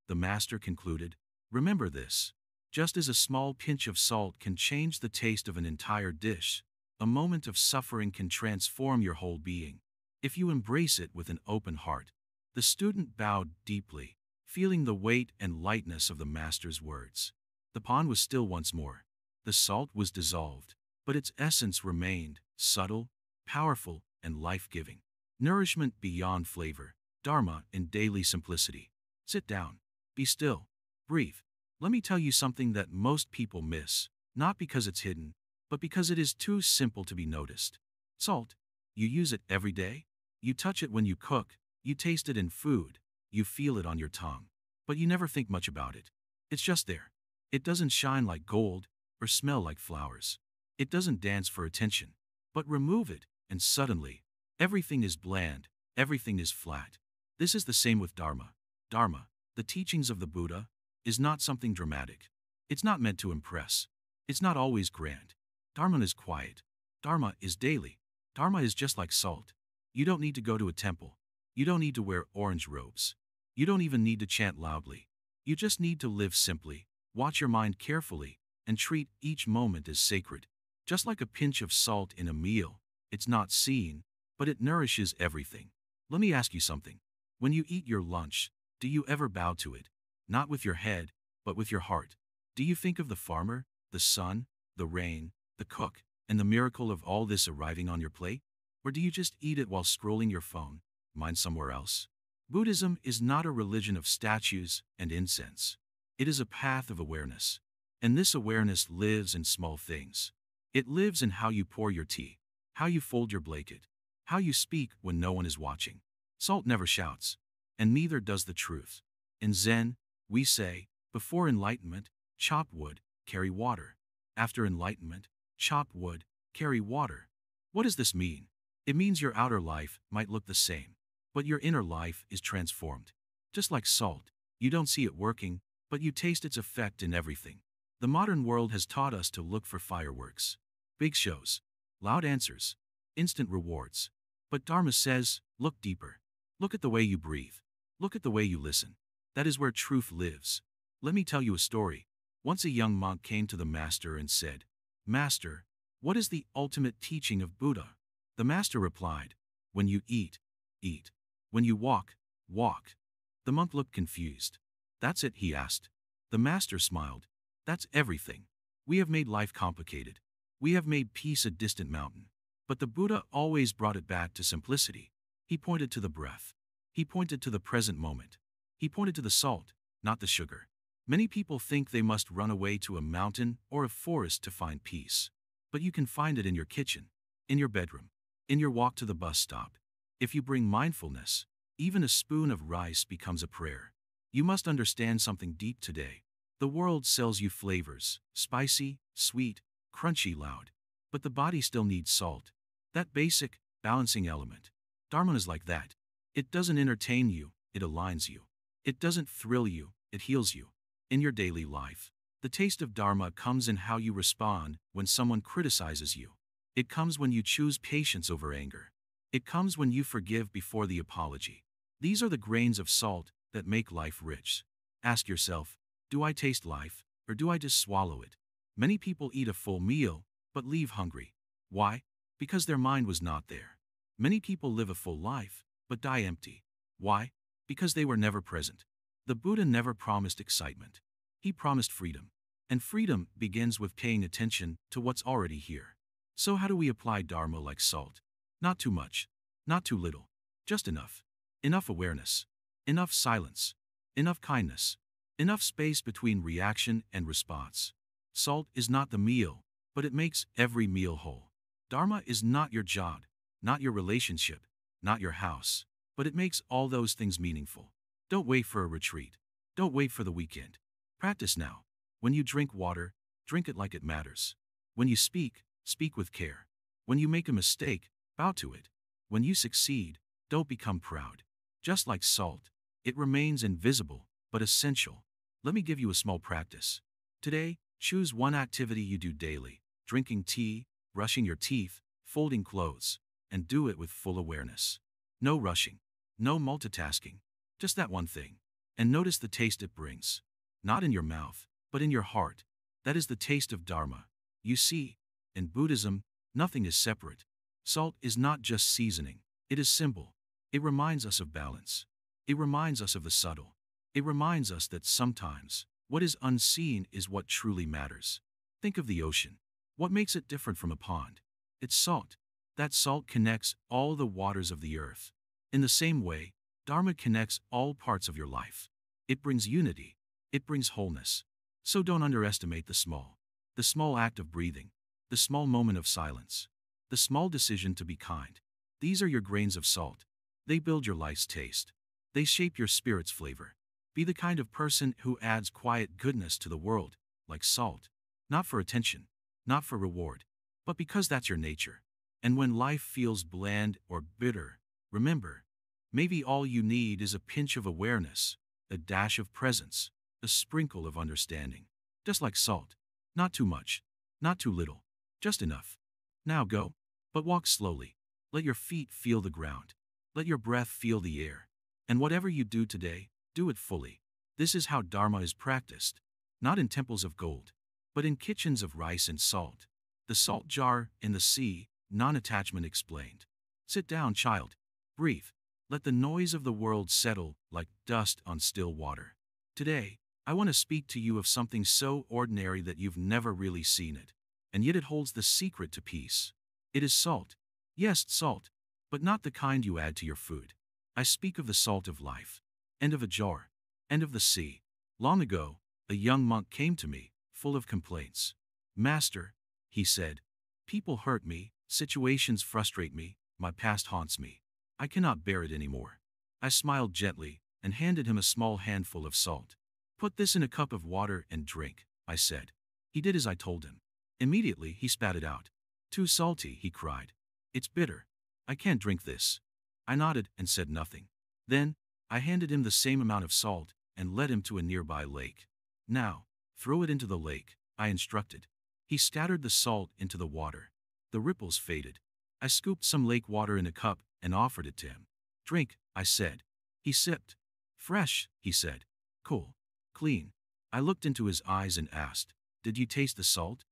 The master concluded, remember this. Just as a small pinch of salt can change the taste of an entire dish, a moment of suffering can transform your whole being. If you embrace it with an open heart. The student bowed deeply, feeling the weight and lightness of the master's words. The pond was still once more. The salt was dissolved, but its essence remained, subtle, powerful, and life-giving. Nourishment beyond flavor, dharma in daily simplicity. Sit down. Be still. Breathe. Let me tell you something that most people miss, not because it's hidden, but because it is too simple to be noticed. Salt. You use it every day. You touch it when you cook. You taste it in food. You feel it on your tongue. But you never think much about it. It's just there. It doesn't shine like gold or smell like flowers. It doesn't dance for attention. But remove it, and suddenly, everything is bland, everything is flat. This is the same with Dharma. Dharma, the teachings of the Buddha, is not something dramatic. It's not meant to impress. It's not always grand. Dharma is quiet. Dharma is daily. Dharma is just like salt. You don't need to go to a temple. You don't need to wear orange robes. You don't even need to chant loudly. You just need to live simply, watch your mind carefully, and treat each moment as sacred. Just like a pinch of salt in a meal, it's not seen, but it nourishes everything. Let me ask you something. When you eat your lunch, do you ever bow to it? Not with your head, but with your heart. Do you think of the farmer, the sun, the rain, the cook, and the miracle of all this arriving on your plate? Or do you just eat it while scrolling your phone, mind somewhere else? Buddhism is not a religion of statues and incense. It is a path of awareness. And this awareness lives in small things. It lives in how you pour your tea, how you fold your blanket, how you speak when no one is watching. Salt never shouts, and neither does the truth. In Zen, we say, before enlightenment, chop wood, carry water. After enlightenment, chop wood, carry water. What does this mean? It means your outer life might look the same, but your inner life is transformed. Just like salt, you don't see it working, but you taste its effect in everything. The modern world has taught us to look for fireworks, big shows, loud answers, instant rewards. But Dharma says, look deeper. Look at the way you breathe. Look at the way you listen. That is where truth lives. Let me tell you a story. Once a young monk came to the master and said, Master, what is the ultimate teaching of Buddha? The master replied, when you eat, eat. When you walk, walk. The monk looked confused. That's it, he asked. The master smiled. That's everything. We have made life complicated. We have made peace a distant mountain. But the Buddha always brought it back to simplicity. He pointed to the breath. He pointed to the present moment. He pointed to the salt, not the sugar. Many people think they must run away to a mountain or a forest to find peace. But you can find it in your kitchen, in your bedroom, in your walk to the bus stop. If you bring mindfulness, even a spoon of rice becomes a prayer. You must understand something deep today. The world sells you flavors, spicy, sweet, crunchy, loud. But the body still needs salt. That basic, balancing element. Dharma is like that. It doesn't entertain you, it aligns you. It doesn't thrill you, it heals you. In your daily life, the taste of Dharma comes in how you respond when someone criticizes you. It comes when you choose patience over anger. It comes when you forgive before the apology. These are the grains of salt that make life rich. Ask yourself, do I taste life, or do I just swallow it? Many people eat a full meal, but leave hungry. Why? Because their mind was not there. Many people live a full life, but die empty. Why? Because they were never present. The Buddha never promised excitement. He promised freedom. And freedom begins with paying attention to what's already here. So how do we apply Dharma like salt? Not too much. Not too little. Just enough. Enough awareness. Enough silence. Enough kindness. Enough space between reaction and response. Salt is not the meal, but it makes every meal whole. Dharma is not your job, not your relationship, not your house, but it makes all those things meaningful. Don't wait for a retreat. Don't wait for the weekend. Practice now. When you drink water, drink it like it matters. When you speak, speak with care. When you make a mistake, bow to it. When you succeed, don't become proud. Just like salt, it remains invisible, but essential. Let me give you a small practice. Today, choose one activity you do daily: drinking tea, brushing your teeth, folding clothes, and do it with full awareness. No rushing, no multitasking, just that one thing. And notice the taste it brings. Not in your mouth, but in your heart. That is the taste of Dharma. You see, in Buddhism, nothing is separate. Salt is not just seasoning, it is symbol. It reminds us of balance. It reminds us of the subtle. It reminds us that sometimes, what is unseen is what truly matters. Think of the ocean. What makes it different from a pond? It's salt. That salt connects all the waters of the earth. In the same way, Dharma connects all parts of your life. It brings unity. It brings wholeness. So don't underestimate the small act of breathing, the small moment of silence, the small decision to be kind. These are your grains of salt. They build your life's taste. They shape your spirit's flavor. Be the kind of person who adds quiet goodness to the world, like salt. Not for attention, not for reward, but because that's your nature. And when life feels bland or bitter, remember, maybe all you need is a pinch of awareness, a dash of presence, a sprinkle of understanding. Just like salt. Not too much, not too little, just enough. Now go, but walk slowly. Let your feet feel the ground. Let your breath feel the air. And whatever you do today, do it fully. This is how Dharma is practiced. Not in temples of gold, but in kitchens of rice and salt. The salt jar in the sea, non-attachment explained. Sit down, child. Breathe. Let the noise of the world settle like dust on still water. Today, I want to speak to you of something so ordinary that you've never really seen it. And yet it holds the secret to peace. It is salt. Yes, salt. But not the kind you add to your food. I speak of the salt of life. And of a jar. And of the sea. Long ago, a young monk came to me, full of complaints. Master, he said, people hurt me, situations frustrate me, my past haunts me. I cannot bear it anymore. I smiled gently and handed him a small handful of salt. Put this in a cup of water and drink, I said. He did as I told him. Immediately he spat it out. Too salty, he cried. It's bitter. I can't drink this. I nodded and said nothing. Then, I handed him the same amount of salt and led him to a nearby lake. Now, throw it into the lake, I instructed. He scattered the salt into the water. The ripples faded. I scooped some lake water in a cup and offered it to him. Drink, I said. He sipped. Fresh, he said. Cool. Clean. I looked into his eyes and asked, did you taste the salt?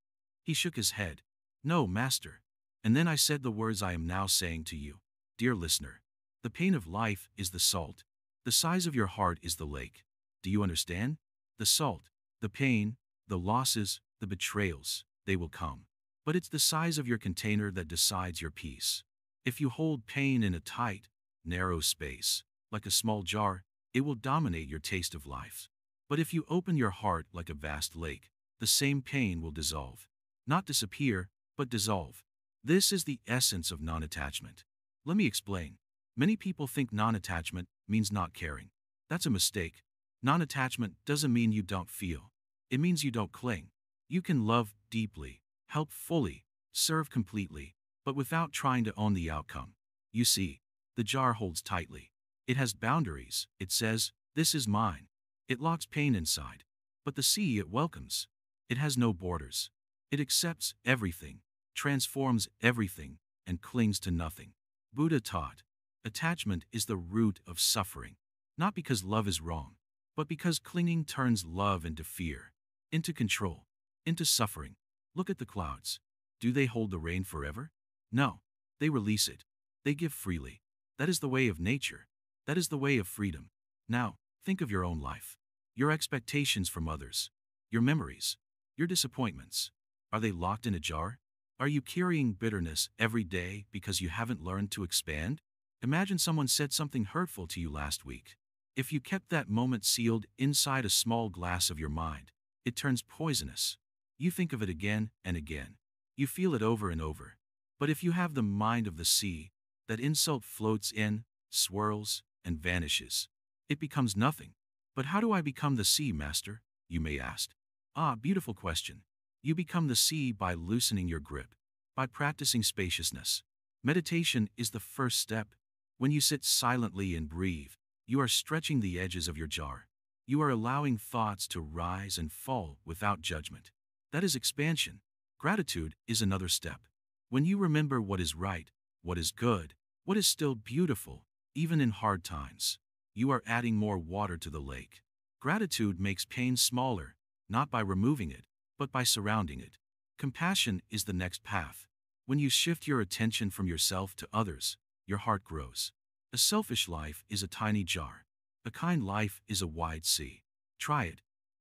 He shook his head. No, master. And then I said the words I am now saying to you. Dear listener, the pain of life is the salt. The size of your heart is the lake. Do you understand? The salt, the pain, the losses, the betrayals, they will come. But it's the size of your container that decides your peace. If you hold pain in a tight, narrow space, like a small jar, it will dominate your taste of life. But if you open your heart like a vast lake, the same pain will dissolve. Not disappear, but dissolve. This is the essence of non-attachment. Let me explain. Many people think non-attachment means not caring. That's a mistake. Non-attachment doesn't mean you don't feel. It means you don't cling. You can love deeply, help fully, serve completely, but without trying to own the outcome. You see, the jar holds tightly. It has boundaries. It says, "This is mine." It locks pain inside. But the sea it welcomes. It has no borders. It accepts everything, transforms everything, and clings to nothing. Buddha taught, attachment is the root of suffering, not because love is wrong, but because clinging turns love into fear, into control, into suffering. Look at the clouds. Do they hold the rain forever? No. They release it. They give freely. That is the way of nature. That is the way of freedom. Now, think of your own life. Your expectations from others. Your memories. Your disappointments. Are they locked in a jar? Are you carrying bitterness every day because you haven't learned to expand? Imagine someone said something hurtful to you last week. If you kept that moment sealed inside a small glass of your mind, it turns poisonous. You think of it again and again. You feel it over and over. But if you have the mind of the sea, that insult floats in, swirls, and vanishes. It becomes nothing. But how do I become the sea, master? You may ask. Ah, beautiful question. You become the sea by loosening your grip, by practicing spaciousness. Meditation is the first step. When you sit silently and breathe, you are stretching the edges of your jar. You are allowing thoughts to rise and fall without judgment. That is expansion. Gratitude is another step. When you remember what is right, what is good, what is still beautiful, even in hard times, you are adding more water to the lake. Gratitude makes pain smaller, not by removing it, but by surrounding it. Compassion is the next path. When you shift your attention from yourself to others, your heart grows. A selfish life is a tiny jar. A kind life is a wide sea. Try it.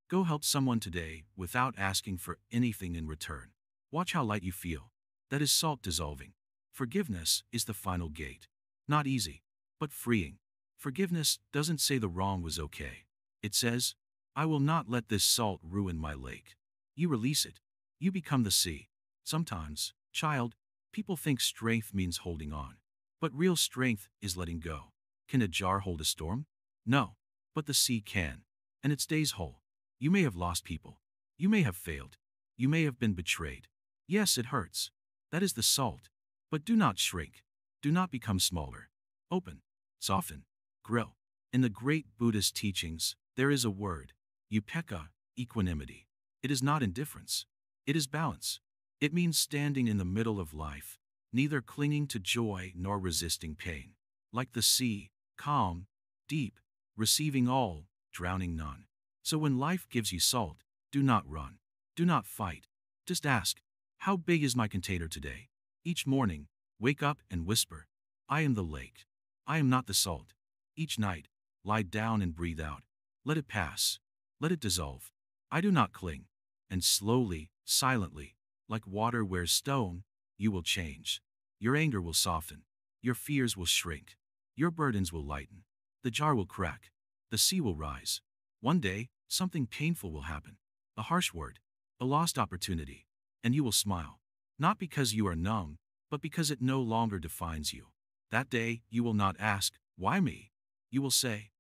Go help someone today without asking for anything in return. Watch how light you feel. That is salt dissolving. Forgiveness is the final gate. Not easy, but freeing. Forgiveness doesn't say the wrong was okay. It says, I will not let this salt ruin my lake. You release it. You become the sea. Sometimes, child, people think strength means holding on. But real strength is letting go. Can a jar hold a storm? No. But the sea can. And it stays whole. You may have lost people. You may have failed. You may have been betrayed. Yes, it hurts. That is the salt. But do not shrink. Do not become smaller. Open. Soften. Grow. In the great Buddhist teachings, there is a word, upekkha, equanimity. It is not indifference. It is balance. It means standing in the middle of life, neither clinging to joy nor resisting pain. Like the sea, calm, deep, receiving all, drowning none. So when life gives you salt, do not run. Do not fight. Just ask, how big is my container today? Each morning, wake up and whisper, I am the lake. I am not the salt. Each night, lie down and breathe out. Let it pass. Let it dissolve. I do not cling. And slowly, silently, like water wears stone, you will change. Your anger will soften. Your fears will shrink. Your burdens will lighten. The jar will crack. The sea will rise. One day, something painful will happen. A harsh word. A lost opportunity. And you will smile. Not because you are numb, but because it no longer defines you. That day, you will not ask, why me? You will say,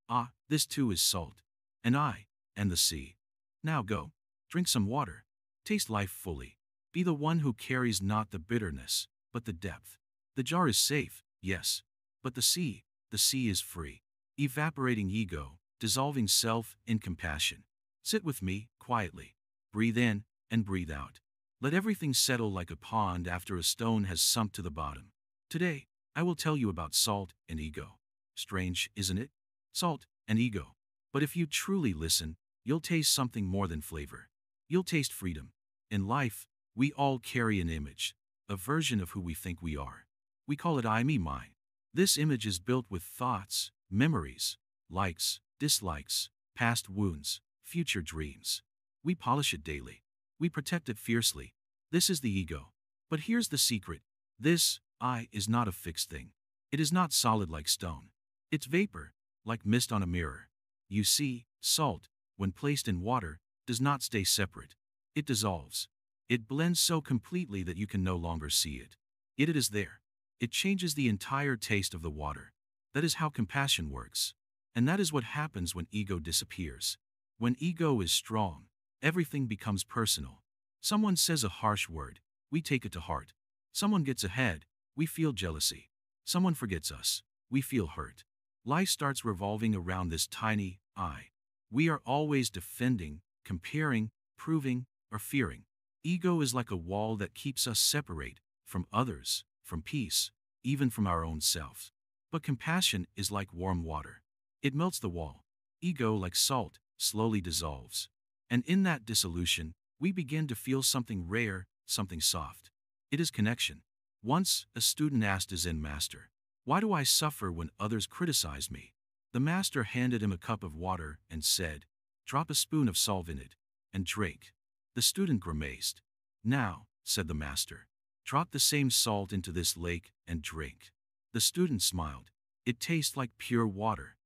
ah, this too is salt. And I, and the sea. Now go. Drink some water. Taste life fully. Be the one who carries not the bitterness, but the depth. The jar is safe, yes. But the sea is free. Evaporating ego, dissolving self in compassion. Sit with me, quietly. Breathe in, and breathe out. Let everything settle like a pond after a stone has sunk to the bottom. Today, I will tell you about salt and ego. Strange, isn't it? Salt and ego. But if you truly listen, you'll taste something more than flavor. You'll taste freedom. In life, we all carry an image, a version of who we think we are. We call it I, me, mine. This image is built with thoughts, memories, likes, dislikes, past wounds, future dreams. We polish it daily. We protect it fiercely. This is the ego. But here's the secret. This I is not a fixed thing. It is not solid like stone. It's vapor, like mist on a mirror. You see, salt, when placed in water, does not stay separate. It dissolves. It blends so completely that you can no longer see it. Yet it is there. It changes the entire taste of the water. That is how compassion works. And that is what happens when ego disappears. When ego is strong, everything becomes personal. Someone says a harsh word, we take it to heart. Someone gets ahead, we feel jealousy. Someone forgets us, we feel hurt. Life starts revolving around this tiny I. We are always defending, comparing, proving, or fearing. Ego is like a wall that keeps us separate from others, from peace, even from our own self. But compassion is like warm water. It melts the wall. Ego, like salt, slowly dissolves. And in that dissolution, we begin to feel something rare, something soft. It is connection. Once, a student asked his Zen master, "Why do I suffer when others criticize me?" The master handed him a cup of water and said, "Drop a spoon of salt in it, and drink." The student grimaced. "Now," said the master, "drop the same salt into this lake and drink." The student smiled. "It tastes like pure water."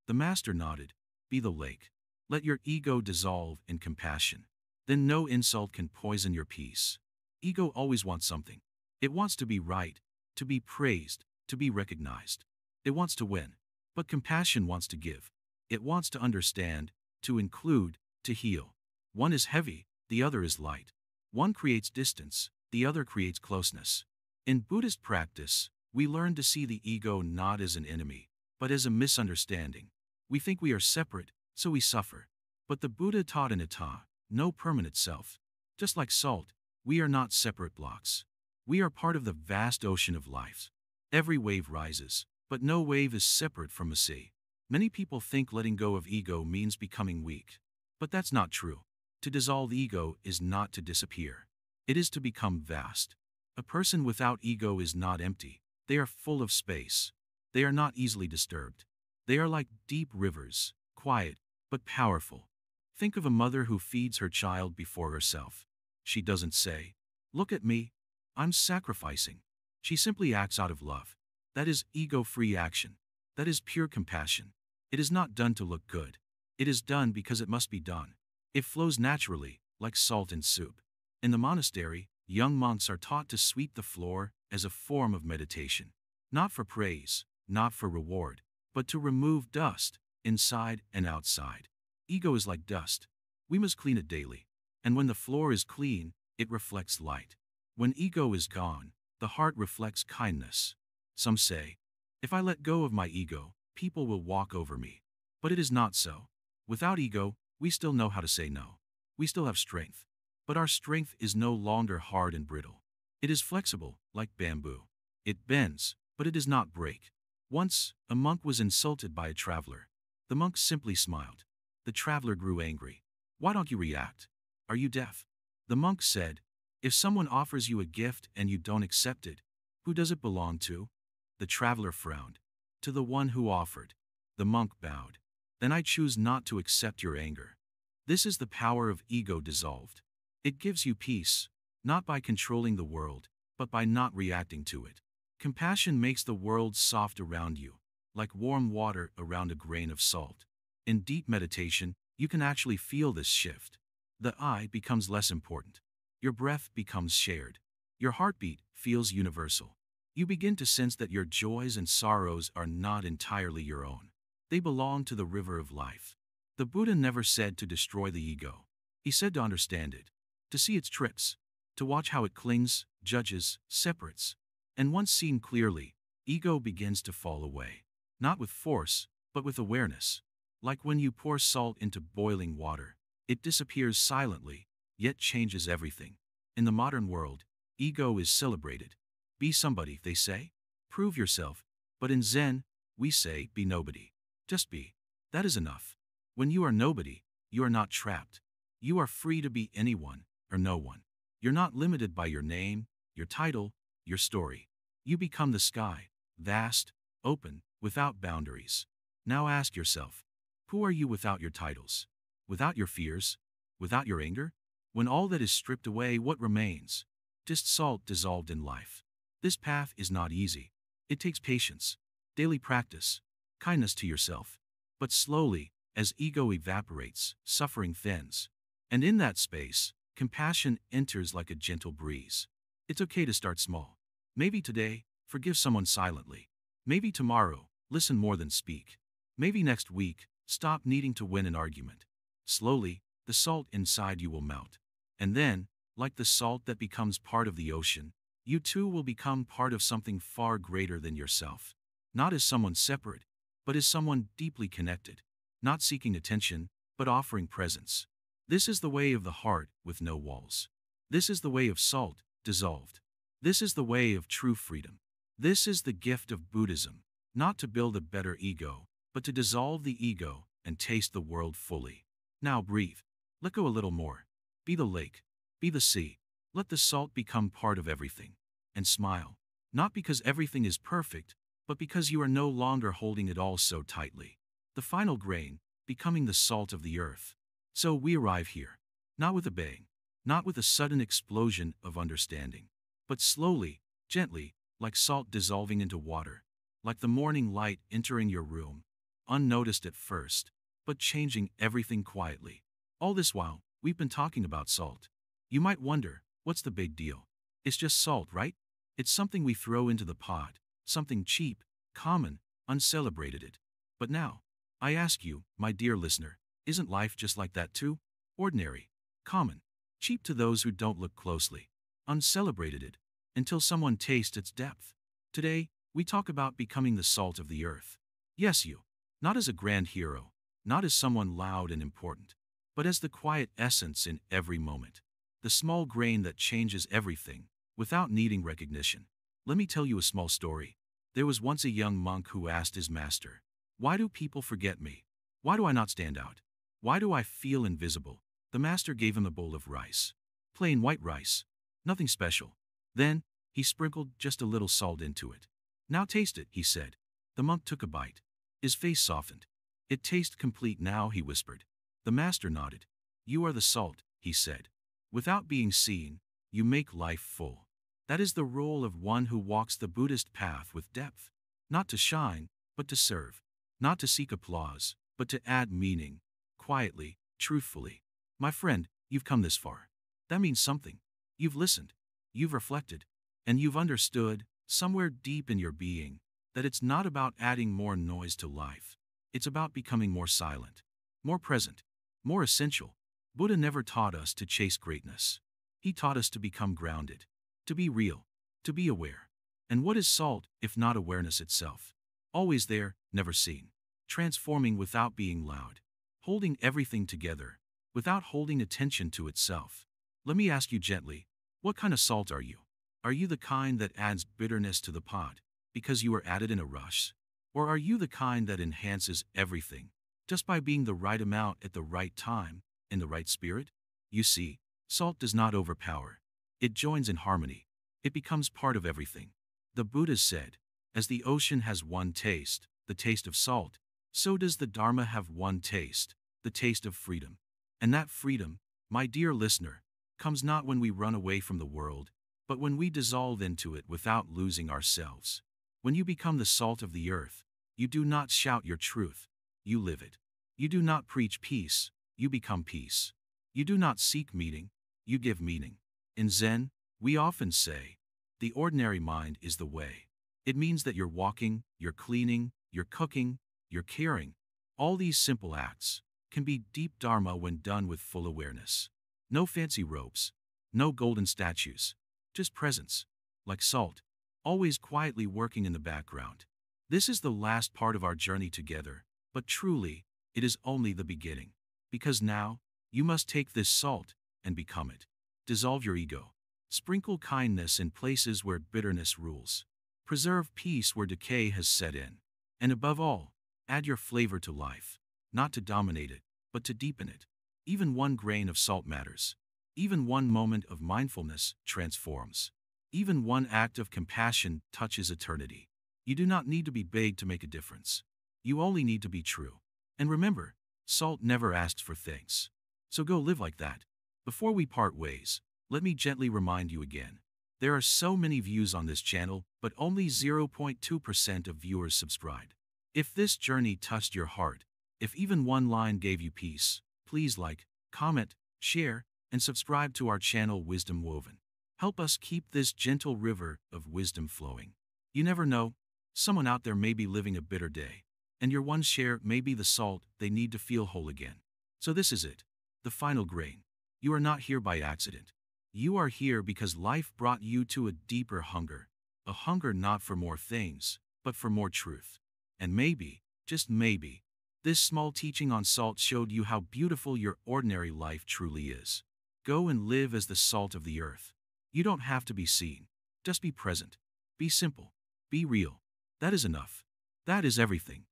The master nodded. "Be the lake. Let your ego dissolve in compassion. Then no insult can poison your peace." Ego always wants something. It wants to be right, to be praised, to be recognized. It wants to win. But compassion wants to give. It wants to understand, to include, to heal. One is heavy, the other is light. One creates distance, the other creates closeness. In Buddhist practice, we learn to see the ego not as an enemy, but as a misunderstanding. We think we are separate, so we suffer. But the Buddha taught anatta, no permanent self. Just like salt, we are not separate blocks. We are part of the vast ocean of life. Every wave rises, but no wave is separate from a sea. Many people think letting go of ego means becoming weak. But that's not true. To dissolve ego is not to disappear. It is to become vast. A person without ego is not empty. They are full of space. They are not easily disturbed. They are like deep rivers, quiet, but powerful. Think of a mother who feeds her child before herself. She doesn't say, "Look at me, I'm sacrificing." She simply acts out of love. That is ego-free action. That is pure compassion. It is not done to look good. It is done because it must be done. It flows naturally, like salt in soup. In the monastery, young monks are taught to sweep the floor as a form of meditation. Not for praise, not for reward, but to remove dust, inside and outside. Ego is like dust. We must clean it daily. And when the floor is clean, it reflects light. When ego is gone, the heart reflects kindness. Some say, "If I let go of my ego, people will walk over me." But it is not so. Without ego, we still know how to say no. We still have strength. But our strength is no longer hard and brittle. It is flexible, like bamboo. It bends, but it does not break. Once, a monk was insulted by a traveler. The monk simply smiled. The traveler grew angry. "Why don't you react? Are you deaf?" The monk said, "If someone offers you a gift and you don't accept it, who does it belong to?" The traveler frowned. "To the one who offered." The monk bowed. "Then I choose not to accept your anger." This is the power of ego dissolved. It gives you peace, not by controlling the world, but by not reacting to it. Compassion makes the world soft around you, like warm water around a grain of salt. In deep meditation, you can actually feel this shift. The I becomes less important. Your breath becomes shared. Your heartbeat feels universal. You begin to sense that your joys and sorrows are not entirely your own. They belong to the river of life. The Buddha never said to destroy the ego. He said to understand it, to see its tricks, to watch how it clings, judges, separates. And once seen clearly, ego begins to fall away. Not with force, but with awareness. Like when you pour salt into boiling water, it disappears silently, yet changes everything. In the modern world, ego is celebrated. Be somebody, they say. Prove yourself. But in Zen, we say, be nobody. Just be. That is enough. When you are nobody, you are not trapped. You are free to be anyone or no one. You're not limited by your name, your title, your story. You become the sky, vast, open, without boundaries. Now ask yourself, who are you without your titles? Without your fears? Without your anger? When all that is stripped away, what remains? just salt dissolved in life. This path is not easy. It takes patience, daily practice, kindness to yourself. But slowly, as ego evaporates, suffering thins. And in that space, compassion enters like a gentle breeze. It's okay to start small. Maybe today, forgive someone silently. Maybe tomorrow, listen more than speak. Maybe next week, stop needing to win an argument. Slowly, the salt inside you will melt. And then, like the salt that becomes part of the ocean, you too will become part of something far greater than yourself. Not as someone separate, but as someone deeply connected. Not seeking attention, but offering presence. This is the way of the heart with no walls. This is the way of salt, dissolved. This is the way of true freedom. This is the gift of Buddhism, not to build a better ego, but to dissolve the ego and taste the world fully. Now breathe. Let go a little more. Be the lake. Be the sea. Let the salt become part of everything. And smile. Not because everything is perfect, but because you are no longer holding it all so tightly. The final grain, becoming the salt of the earth. So we arrive here. Not with a bang. Not with a sudden explosion of understanding. But slowly, gently, like salt dissolving into water. Like the morning light entering your room. Unnoticed at first, but changing everything quietly. All this while, we've been talking about salt. You might wonder, what's the big deal? It's just salt, right? It's something we throw into the pot, something cheap, common, uncelebrated it. But now, I ask you, my dear listener, isn't life just like that too? Ordinary, common, cheap to those who don't look closely, uncelebrated it, until someone tastes its depth. Today, we talk about becoming the salt of the earth. Yes, you. Not as a grand hero, not as someone loud and important, but as the quiet essence in every moment. The small grain that changes everything, without needing recognition. Let me tell you a small story. There was once a young monk who asked his master, "Why do people forget me? Why do I not stand out? Why do I feel invisible?" The master gave him a bowl of rice. Plain white rice. Nothing special. Then, he sprinkled just a little salt into it. "Now taste it," he said. The monk took a bite. His face softened. "It tastes complete now," he whispered. The master nodded. "You are the salt," he said. "Without being seen, you make life full." That is the role of one who walks the Buddhist path with depth. Not to shine, but to serve. Not to seek applause, but to add meaning. Quietly, truthfully. My friend, you've come this far. That means something. You've listened. You've reflected. And you've understood, somewhere deep in your being, that it's not about adding more noise to life. It's about becoming more silent, more present, more essential. Buddha never taught us to chase greatness. He taught us to become grounded, to be real, to be aware. And what is salt, if not awareness itself? Always there, never seen. Transforming without being loud. Holding everything together, without holding attention to itself. Let me ask you gently, what kind of salt are you? Are you the kind that adds bitterness to the pot, because you were added in a rush? Or are you the kind that enhances everything, just by being the right amount at the right time, in the right spirit? You see, salt does not overpower. It joins in harmony. It becomes part of everything. The Buddha said, as the ocean has one taste, the taste of salt, so does the Dharma have one taste, the taste of freedom. And that freedom, my dear listener, comes not when we run away from the world, but when we dissolve into it without losing ourselves. When you become the salt of the earth, you do not shout your truth, you live it. You do not preach peace, you become peace. You do not seek meaning, you give meaning. In Zen, we often say, the ordinary mind is the way. It means that you're walking, you're cleaning, you're cooking, you're caring. All these simple acts can be deep Dharma when done with full awareness. No fancy robes, no golden statues, just presence, like salt, always quietly working in the background. This is the last part of our journey together, but truly, it is only the beginning. Because now, you must take this salt and become it. Dissolve your ego. Sprinkle kindness in places where bitterness rules. Preserve peace where decay has set in. And above all, add your flavor to life, not to dominate it, but to deepen it. Even one grain of salt matters. Even one moment of mindfulness transforms. Even one act of compassion touches eternity. You do not need to be big to make a difference. You only need to be true. And remember, salt never asks for thanks. So go live like that. Before we part ways, let me gently remind you again. There are so many views on this channel, but only 0.2% of viewers subscribed. If this journey touched your heart, if even one line gave you peace, please like, comment, share, and subscribe to our channel Wisdom Woven. Help us keep this gentle river of wisdom flowing. You never know, someone out there may be living a bitter day, and your one share may be the salt they need to feel whole again. So this is it, the final grain. You are not here by accident. You are here because life brought you to a deeper hunger, a hunger not for more things, but for more truth. And maybe, just maybe, this small teaching on salt showed you how beautiful your ordinary life truly is. Go and live as the salt of the earth. You don't have to be seen. Just be present. Be simple. Be real. That is enough. That is everything.